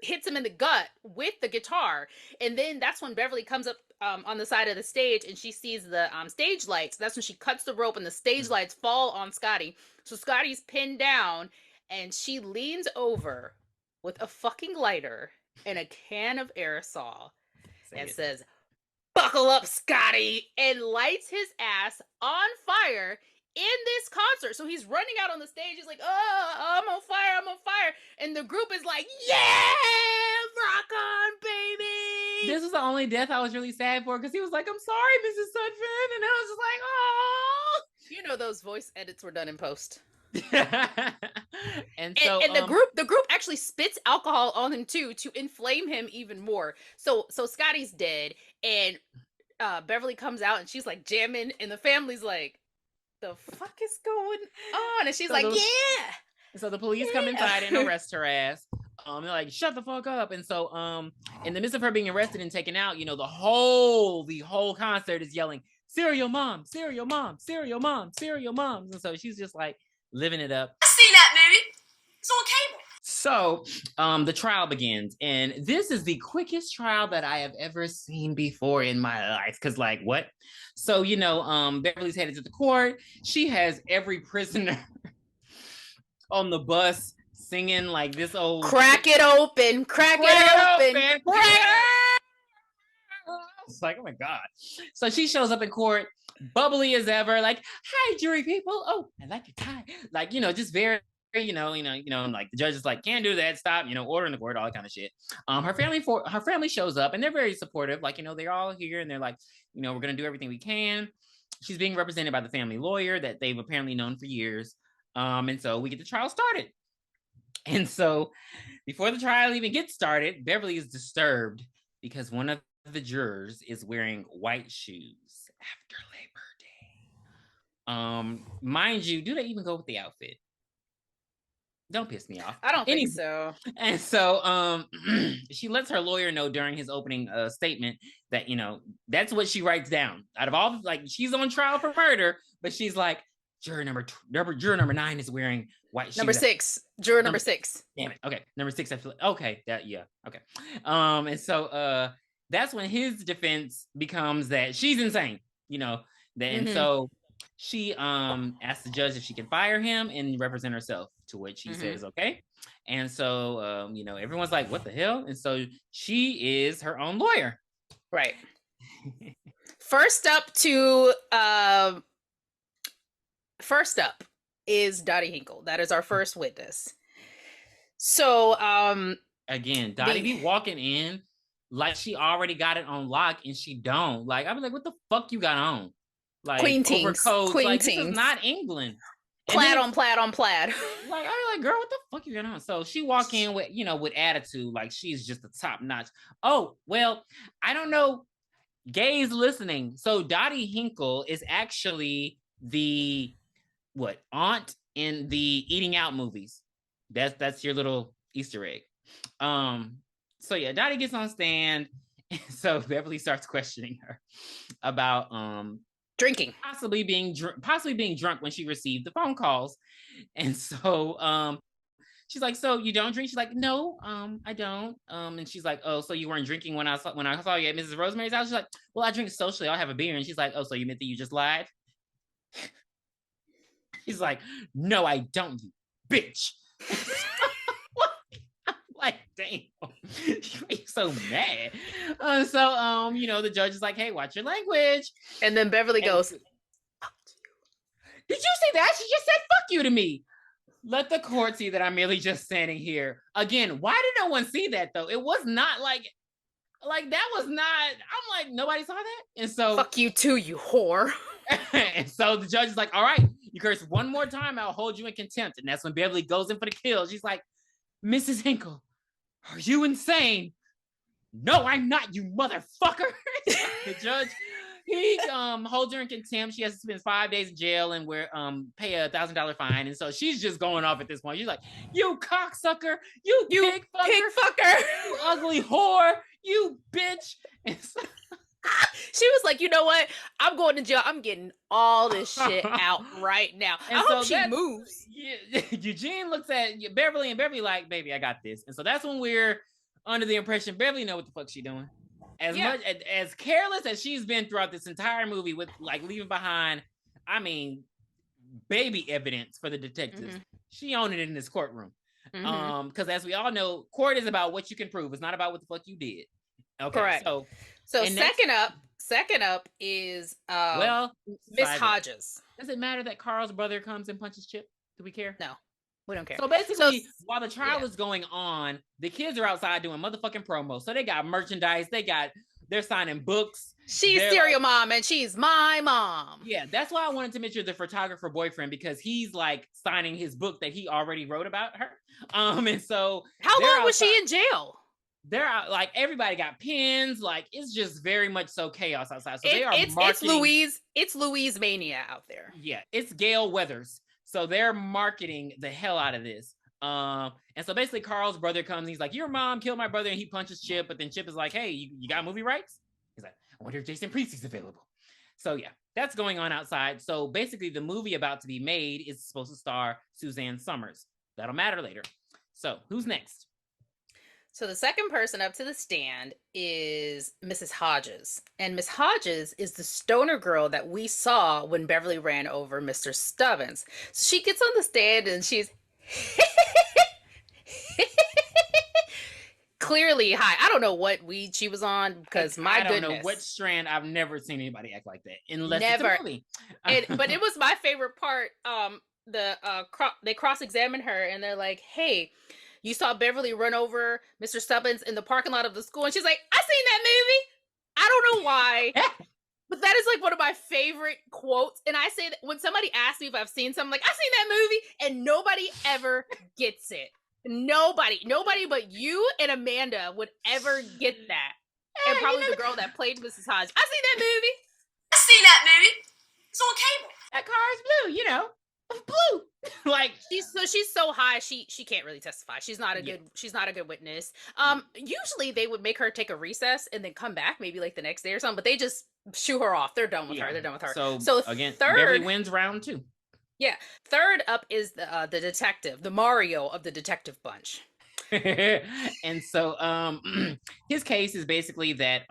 hits him in the gut with the guitar, and then that's when Beverly comes up on the side of the stage, and she sees the stage lights. That's when she cuts the rope, and the stage lights fall on Scotty. So Scotty's pinned down, and she leans over with a fucking lighter and a can of aerosol and says, "Buckle up, Scotty," and lights his ass on fire in this concert. So he's running out on the stage. He's like, "Oh, I'm on fire, I'm on fire." And the group is like, "Yeah, rock on, baby." This was the only death I was really sad for, because he was like, "I'm sorry, Mrs. Sutphin." And I was just like, "Oh." You know those voice edits were done in post. and so the group actually spits alcohol on him too, to inflame him even more. So Scotty's dead, and Beverly comes out, and she's like jamming, and the family's like, "The fuck is going on?" And she's like, "Yeah." So the police come inside and arrest her ass. They're like, "Shut the fuck up." And so in the midst of her being arrested and taken out, the whole concert is yelling, "Cereal mom, cereal mom, cereal mom, cereal moms." And so she's just like living it up. I seen that movie. It's on cable. So the trial begins, and this is the quickest trial that I have ever seen before in my life. Because, like, what? So, Beverly's headed to the court. She has every prisoner on the bus singing like this old "Crack it open, crack it open." It's like, oh my God. So she shows up in court, bubbly as ever, like, "Hi, jury people. Oh, I like your tie." Like, just very, like the judge is like, "Can't do that. Stop." Order in the court, all that kind of shit. Her family shows up, and they're very supportive. Like, they're all here, and they're like, "We're gonna do everything we can." She's being represented by the family lawyer that they've apparently known for years. And so we get the trial started. And so before the trial even gets started, Beverly is disturbed because one of the jurors is wearing white shoes after Labor Day. Mind you, do they even go with the outfit? Don't piss me off. I don't think so. And so she lets her lawyer know during his opening statement that, that's what she writes down. Out of all, like, she's on trial for murder, but she's like, juror number 9 is wearing white shoes. Number 6. Juror number 6. Damn it. Okay. Number 6. I feel like, okay. Okay. And so that's when his defense becomes that she's insane, and so she asks the judge if she can fire him and represent herself, to which he says okay. And so everyone's like, "What the hell?" And so she is her own lawyer. Right. First up is Dottie Hinkle. That is our first witness. So again, Dottie be walking in like she already got it on lock, and she don't. Like, I'd be like, "What the fuck you got on?" Like, Queen teens. Like, this is not England. Plaid on plaid on plaid. Like, I'm like, "Girl, what the fuck you got on?" So she walk in with, with attitude, like she's just the top notch. Oh, well, I don't know, gays listening. So Dottie Hinkle is actually the aunt in the Eating Out movies. That's your little Easter egg. So yeah, Dottie gets on stand, and so Beverly starts questioning her about drinking, possibly being drunk when she received the phone calls. And so she's like, "So you don't drink?" She's like, "No, I don't." And she's like, "Oh, so you weren't drinking when I saw you at Mrs. Rosemary's house?" She's like, "Well, I drink socially. I'll have a beer." And she's like, "Oh, so you meant that you just lied?" He's like, "No, I don't, you bitch." Like, damn, you're so mad. So the judge is like, "Hey, watch your language." And then Beverly goes, "Fuck you." Did you see that? She just said "fuck you" to me. Let the court see that I'm merely just standing here. Again, why did no one see that though? It was not like that was not. I'm like, nobody saw that. And so, "Fuck you too, you whore." And so the judge is like, "All right, you curse one more time, I'll hold you in contempt." And that's when Beverly goes in for the kill. She's like, "Mrs. Hinkle, are you insane?" "No, I'm not, you motherfucker." The judge, he holds her in contempt. She has to spend 5 days in jail and pay $1,000 fine. And so she's just going off at this point. She's like, "You cocksucker, you pig fucker, you ugly whore, you bitch." And so, she was like, "You know what? I'm going to jail. I'm getting all this shit out right now." And I hope she moves. Yeah, Eugene looks at Beverly, and Beverly like, "Baby, I got this." And so that's when we're under the impression Beverly know what the fuck she doing. As much as careless as she's been throughout this entire movie with like leaving behind, I mean, baby evidence for the detectives. She owned it in this courtroom. Because as we all know, court is about what you can prove. It's not about what the fuck you did. Okay. Correct. So second up is Miss Hodges. Does it matter that Carl's brother comes and punches Chip? Do we care? No. We don't care. So basically, while the trial is going on, the kids are outside doing motherfucking promos. So they got merchandise. They're signing books. She's Serial Mom and she's my mom. Yeah, that's why I wanted to mention the photographer boyfriend, because he's like signing his book that he already wrote about her. And so how long was she in jail? They're out, like everybody got pins. Like it's just very much so chaos outside. So they are marketing. It's Louise Mania out there. Yeah, it's Gail Weathers. So they're marketing the hell out of this. And so basically Carl's brother comes and he's like, your mom killed my brother, and he punches Chip, but then Chip is like, hey, you got movie rights? He's like, I wonder if Jason Priestley's available. So yeah, that's going on outside. So basically the movie about to be made is supposed to star Suzanne Summers. That'll matter later. So who's next? So the second person up to the stand is Mrs. Hodges. And Miss Hodges is the stoner girl that we saw when Beverly ran over Mr. Stubbins. So she gets on the stand and she's clearly high. I don't know what weed she was on, because I don't know what strand. I've never seen anybody act like that unless it's a movie. But it was my favorite part. They cross-examine her and they're like, hey, you saw Beverly run over Mr. Stubbins in the parking lot of the school. And she's like, I seen that movie. I don't know why. But that is like one of my favorite quotes. And I say that when somebody asks me if I've seen something, like, I've seen that movie, and nobody ever gets it. Nobody but you and Amanda would ever get that. And probably the girl that played Mrs. Hodge. I've seen that movie. I've seen that movie. It's on cable. That car is blue, blue. Like she's so high she can't really testify. She's not a good witness. Usually they would make her take a recess and then come back maybe like the next day or something, but they just shoo her off. They're done with her. So again, third, Beverly wins round 2. Yeah. Third up is the detective, the Mario of the detective bunch. And so his case is basically that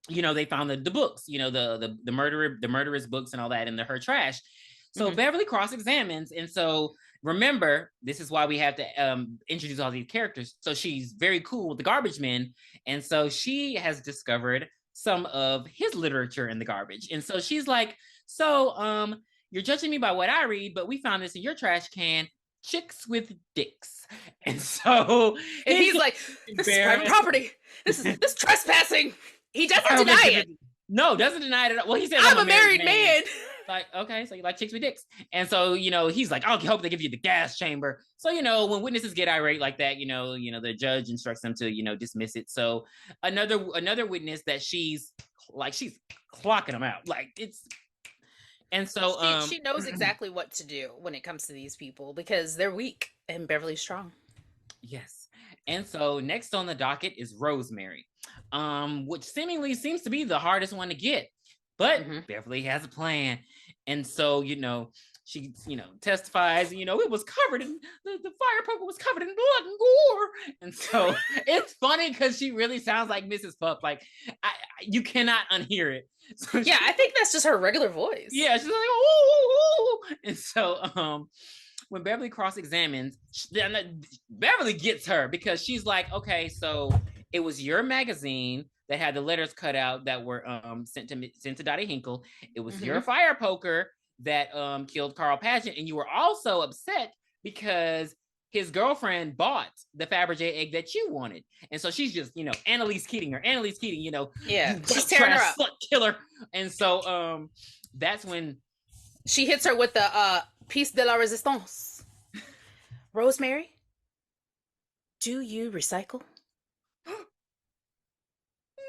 they found the books, the murderous books and all that in her trash. So Beverly cross-examines, and so remember, this is why we have to introduce all these characters. So she's very cool with the garbage men, and so she has discovered some of his literature in the garbage. And so she's like, so you're judging me by what I read, but we found this in your trash can, Chicks with Dicks. And so and he's like, this is private property. This is trespassing. He doesn't deny it. No, doesn't deny it at all. Well, he said, I'm a married man. Like, okay, so you like chicks with dicks. And so, he's like, I hope they give you the gas chamber. So, when witnesses get irate like that, the judge instructs them to, dismiss it. So another witness that she's clocking them out. Like and so she knows exactly what to do when it comes to these people because they're weak and Beverly's strong. Yes. And so next on the docket is Rosemary, which seemingly seems to be the hardest one to get. But Beverly has a plan. And so, she, testifies, it was covered in, the fire poker was covered in blood and gore. And so it's funny because she really sounds like Mrs. Puff. Like, you cannot unhear it. So I think that's just her regular voice. Yeah, she's like, oh. And so when Beverly cross-examines, Beverly gets her because she's like, okay, so it was your magazine that had the letters cut out that were sent to Dottie Hinkle. It was your fire poker that killed Carl Pageant, and you were also upset because his girlfriend bought the Fabergé egg that you wanted, and so she's just Annalise Keating, she's tearing her up, slut killer. And so that's when she hits her with the piece de la resistance. Rosemary, do you recycle?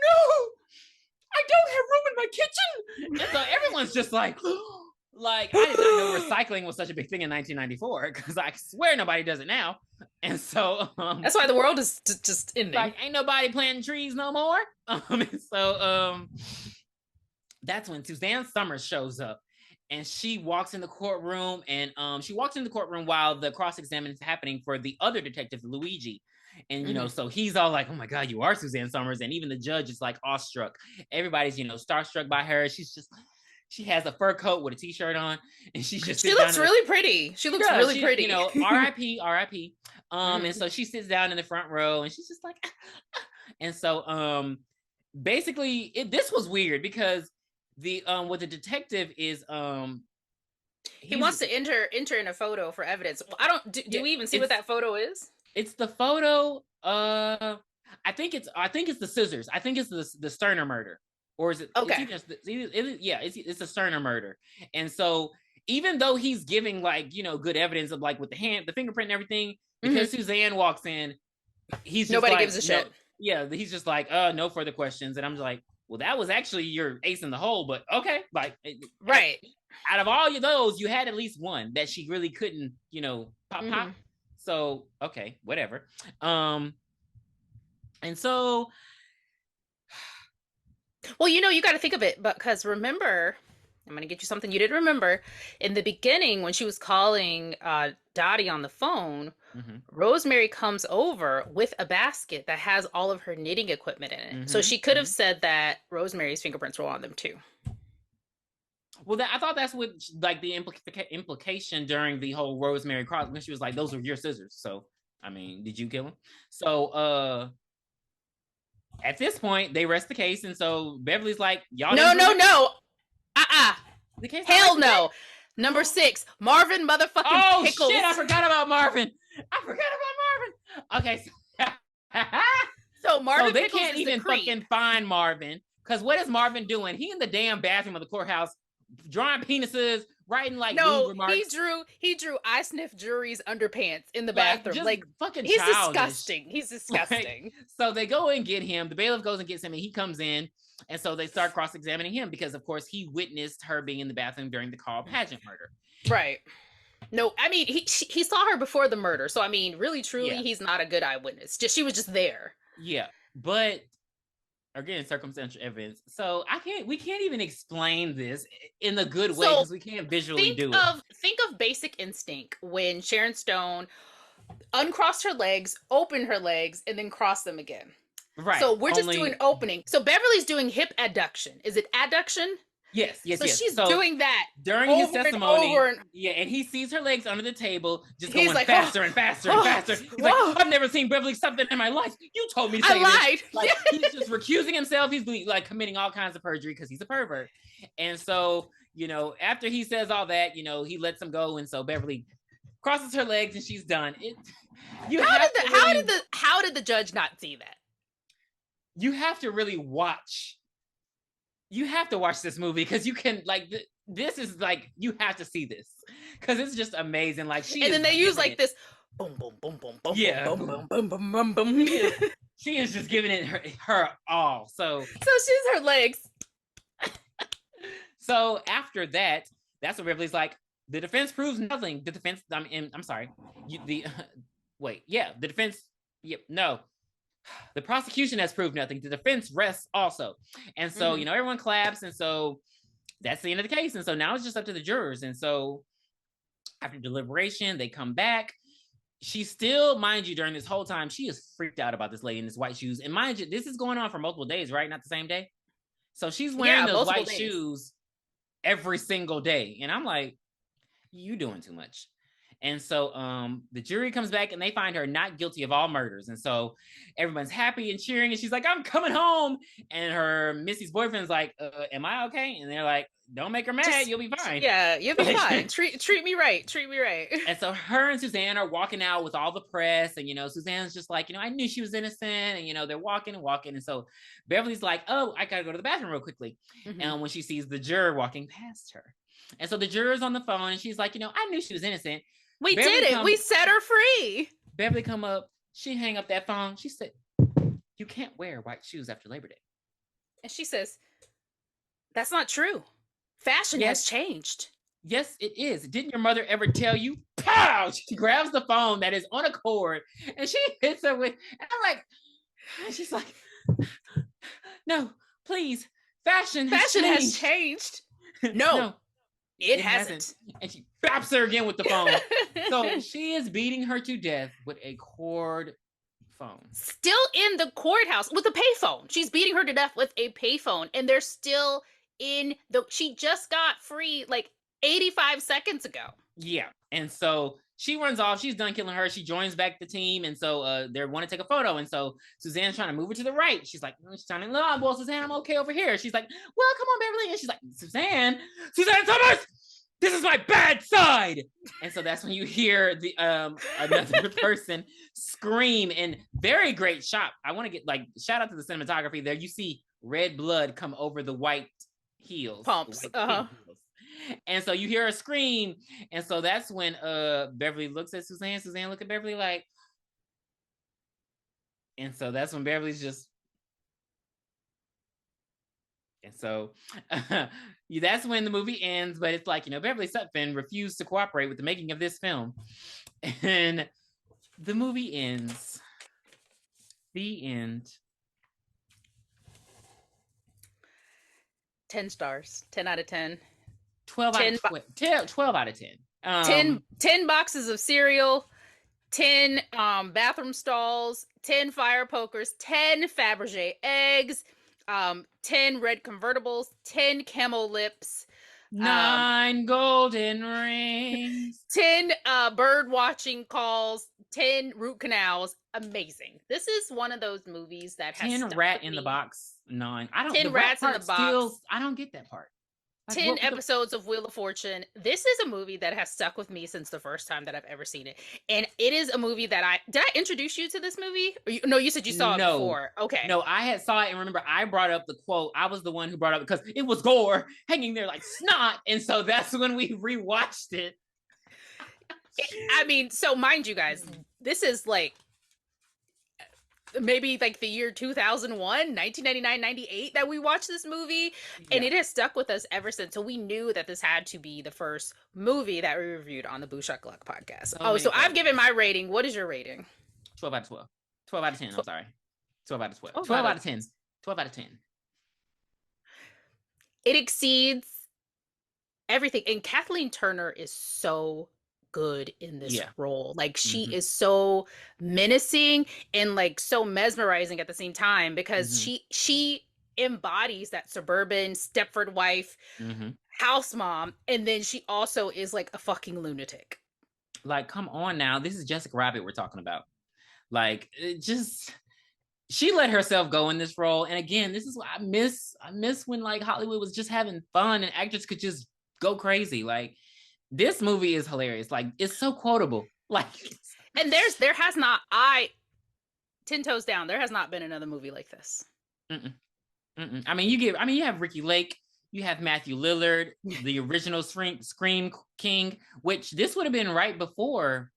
No, I don't have room in my kitchen. And so everyone's just like I didn't know recycling was such a big thing in 1994 because I swear nobody does it now. And so that's why the world is just ending. Like, ain't nobody planting trees no more. And so that's when Suzanne Summers shows up, and she walks in the courtroom, and she walks in the courtroom while the cross-examination is happening for the other detective, Luigi. And, so he's all like, oh my God, you are Suzanne Summers. And even the judge is like awestruck. Everybody's, starstruck by her. She has a fur coat with a t-shirt on, and she looks really pretty. She looks really pretty. R.I.P. R.I.P. And so she sits down in the front row, and she's just like, and so basically this was weird because what the detective is he wants to enter in a photo for evidence. Do we even see what that photo is? It's the photo. I think it's the scissors. I think it's the Sterner murder. Or is it? Okay. It's a Sterner murder. And so even though he's giving like, good evidence of like with the fingerprint and everything, because Suzanne walks in, he's just nobody gives a shit. He's just like, no further questions. And I'm just like, well, that was actually your ace in the hole, but okay. Like, right. Out of all of those, you had at least one that she really couldn't, pop. So, okay, whatever. And so, well, you got to think of it, because remember, I'm going to get you something you didn't remember. In the beginning, when she was calling Dottie on the phone, Rosemary comes over with a basket that has all of her knitting equipment in it. So she could have said that Rosemary's fingerprints were on them too. Well, I thought that's what like the implication during the whole Rosemary cross, when she was like, those were your scissors. So, I mean, did you kill him? So, at this point, they rest the case, and so Beverly's like, "Y'all no. The case hell no. Number 6, Marvin motherfucking Pickles. Oh shit! I forgot about Marvin. Okay, so Marvin. So they Pickles can't even fucking find Marvin, because what is Marvin doing? He in the damn bathroom of the courthouse, drawing penises, writing like lewd remarks. He drew I sniff jury's underpants in the bathroom. Like fucking he's childish. He's disgusting. So they go and get him. The bailiff goes and gets him, and he comes in, and so they start cross-examining him because, of course, he witnessed her being in the bathroom during the Carl Pageant murder. Right. No, I mean he saw her before the murder, so I mean, really, truly, he's not a good eyewitness. She was just there. Yeah, but again, circumstantial evidence. So we can't even explain this in a good way because we can't visually do it. Think of Basic Instinct when Sharon Stone uncrossed her legs, opened her legs, and then crossed them again. Right. So we're just doing opening. So Beverly's doing hip adduction. Is it adduction? Yes. So she's doing that during his testimony. And he sees her legs under the table, just going like, faster and faster and faster. He's like, I've never seen Beverly Sutphin in my life. You told me to say I lied. This. Like, he's just recusing himself. He's like committing all kinds of perjury because he's a pervert. And so, after he says all that, he lets him go. And so Beverly crosses her legs and she's done. How did the judge not see that? You have to really watch. You have to watch this movie because you can this is like, you have to see this because it's just amazing. Like and then they use like this boom boom boom boom boom boom boom boom boom boom. She is just giving it her all. So she's her legs. So after that, that's what Beverly's like. The defense proves nothing. The defense. I'm sorry. The defense. Yep. No. The prosecution has proved nothing. The defense rests also. And so, everyone claps. And so that's the end of the case. And so now it's just up to the jurors. And so after deliberation, they come back. She still, mind you, during this whole time, she is freaked out about this lady in this white shoes. And mind you, this is going on for multiple days, right? Not the same day. So she's wearing those white shoes every single day. And I'm like, you doing too much. And so the jury comes back and they find her not guilty of all murders. And so everyone's happy and cheering. And she's like, I'm coming home. And her Missy's boyfriend's like, am I okay? And they're like, don't make her mad. You'll be fine. Yeah, you'll be fine. Treat me right. Treat me right. And so her and Suzanne are walking out with all the press. And, Suzanne's just like, I knew she was innocent. And, they're walking. And so Beverly's like, oh, I got to go to the bathroom real quickly. And when she sees the juror walking past her. And so the juror's on the phone and she's like, I knew she was innocent. We did it. We set her free. Beverly come up. She hang up that phone. She said, you can't wear white shoes after Labor Day. And she says, that's not true. Fashion has changed. Yes, it is. Didn't your mother ever tell you? Pow! She grabs the phone that is on a cord and she hits her with, and I'm like, and she's like, no, please. Fashion has changed. No. It hasn't. And she baps her again with the phone. So she is beating her to death with a cord phone. Still in the courthouse with a payphone. She's beating her to death with a payphone, and they're still in the. She just got free like 85 seconds ago. Yeah, and so she runs off. She's done killing her. She joins back the team, and so they want to take a photo. And so Suzanne's trying to move her to the right. She's like, she's trying to, no, well, Suzanne, I'm okay over here. She's like, well, come on, Beverly. And she's like, Suzanne Summers, this is my bad side. And so that's when you hear the another person scream, and very great shot. I want to get like shout out to the cinematography there. You see red blood come over the white heels, pumps. And so you hear her scream, and so that's when Beverly looks at Suzanne. Suzanne look at Beverly like, and so that's when Beverly's just, and so that's when the movie ends. But it's like, Beverly Sutphin refused to cooperate with the making of this film, and the movie ends. The end. 10 stars. 10 out of 10. 12 out of 10. 10 boxes of cereal, 10 bathroom stalls, 10 fire pokers, 10 Fabergé eggs, 10 red convertibles, 10 camel lips, 9 golden rings, 10 bird watching calls, 10 root canals. Amazing. This is one of those movies that has 10 rat in the box. 9. I don't. 10 rats in the box. I don't get that part. 10 episodes of Wheel of Fortune. This is a movie that has stuck with me since the first time that I've ever seen it. And it is a movie that did I introduce you to this movie? No, you said you saw it before. Okay. No, I had saw it, and remember I brought up the quote. I was the one who brought up because it was gore hanging there like snot. And so that's when we rewatched it. I mean, so mind you guys, this is like maybe like the year 2001, 1999, 98 that we watched this movie, and it has stuck with us ever since. So we knew that this had to be the first movie that we reviewed on the Boo Shakalaka podcast. So I've given my rating. What is your rating? 12 out of 12. 12 out of 10. I'm sorry. 12 out of 12. 12 out of 10. 12 out of 10. It exceeds everything. And Kathleen Turner is so good in this role. Like she is so menacing and like so mesmerizing at the same time, because she embodies that suburban Stepford wife, house mom, and then she also is like a fucking lunatic. Like, come on now, this is Jessica Rabbit we're talking about. Like, she let herself go in this role. And again, this is what I miss when like Hollywood was just having fun and actors could just go crazy. Like, this movie is hilarious. Like, it's so quotable. Like, and there has not, 10 toes down, there has not been another movie like this. I mean, you have Ricky Lake, you have Matthew Lillard, the original Scream King, which this would have been right before.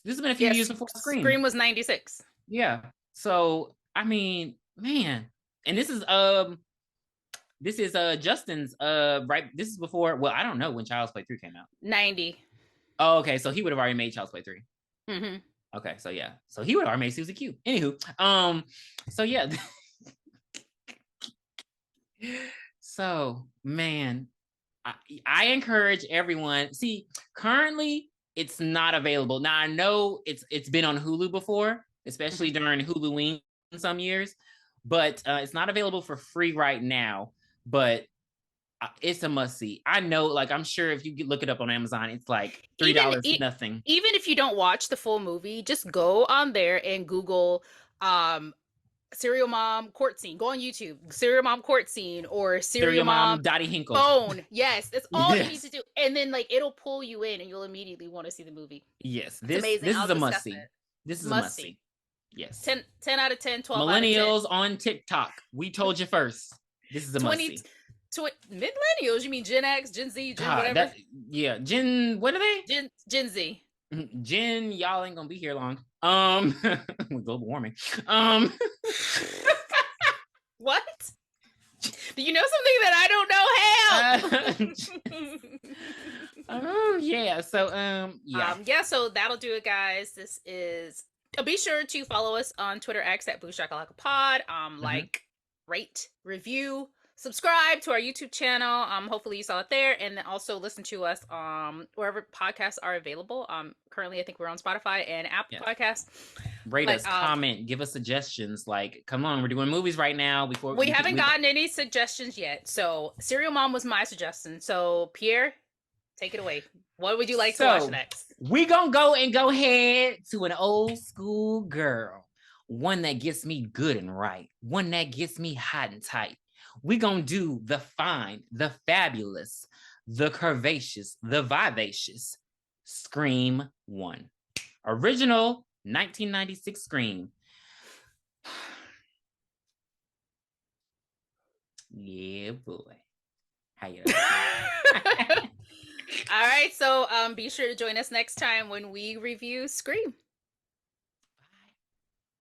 This has been a few years before Scream. Scream was 96. Yeah. So, I mean, man. And this is Justin's right. This is before, well, I don't know when Child's Play 3 came out. 90. Oh, okay. So he would have already made Child's Play 3. Okay, so yeah. So he would have already made Susie Q. Anywho, so yeah. So, man, I encourage everyone. See, currently it's not available. Now I know it's been on Hulu before, especially during Huluween some years, but it's not available for free right now. But it's a must see. I know, like, I'm sure if you look it up on Amazon, it's like $3 nothing. Even if you don't watch the full movie, just go on there and Google Serial Mom court scene. Go on YouTube, Serial Mom court scene, or Serial Mom Dottie Hinkle phone. Yes, that's all you need to do. And then like it'll pull you in and you'll immediately want to see the movie. Yes, this is a must see. This is a must see. Yes. 10 out of 10, 12 Millennials out of 10. on TikTok. We told you first. This is a must see. Millennials, you mean Gen X, Gen Z, Gen whatever? Gen, what are they? Gen Z. Gen, y'all ain't gonna be here long. With global warming. What? Do you know something that I don't know? Help! Oh yeah. So so that'll do it, guys. This is. Be sure to follow us on Twitter X at Boo Shakalaka Pod. Like, rate, review, subscribe to our YouTube channel. Hopefully you saw it there, and then also listen to us wherever podcasts are available. Currently I think we're on Spotify and Apple Podcasts. Rate us, comment, give us suggestions. Like, come on, we're doing movies right now. Before we haven't gotten any suggestions yet. So, Serial Mom was my suggestion. So, Pierre, take it away. What would you like to watch next? We gonna go ahead to an old school girl. One that gets me good and right. One that gets me hot and tight. We gonna do the fine, the fabulous, the curvaceous, the vivacious Scream 1. Original 1996 Scream. Yeah, boy. How you All right, so be sure to join us next time when we review Scream.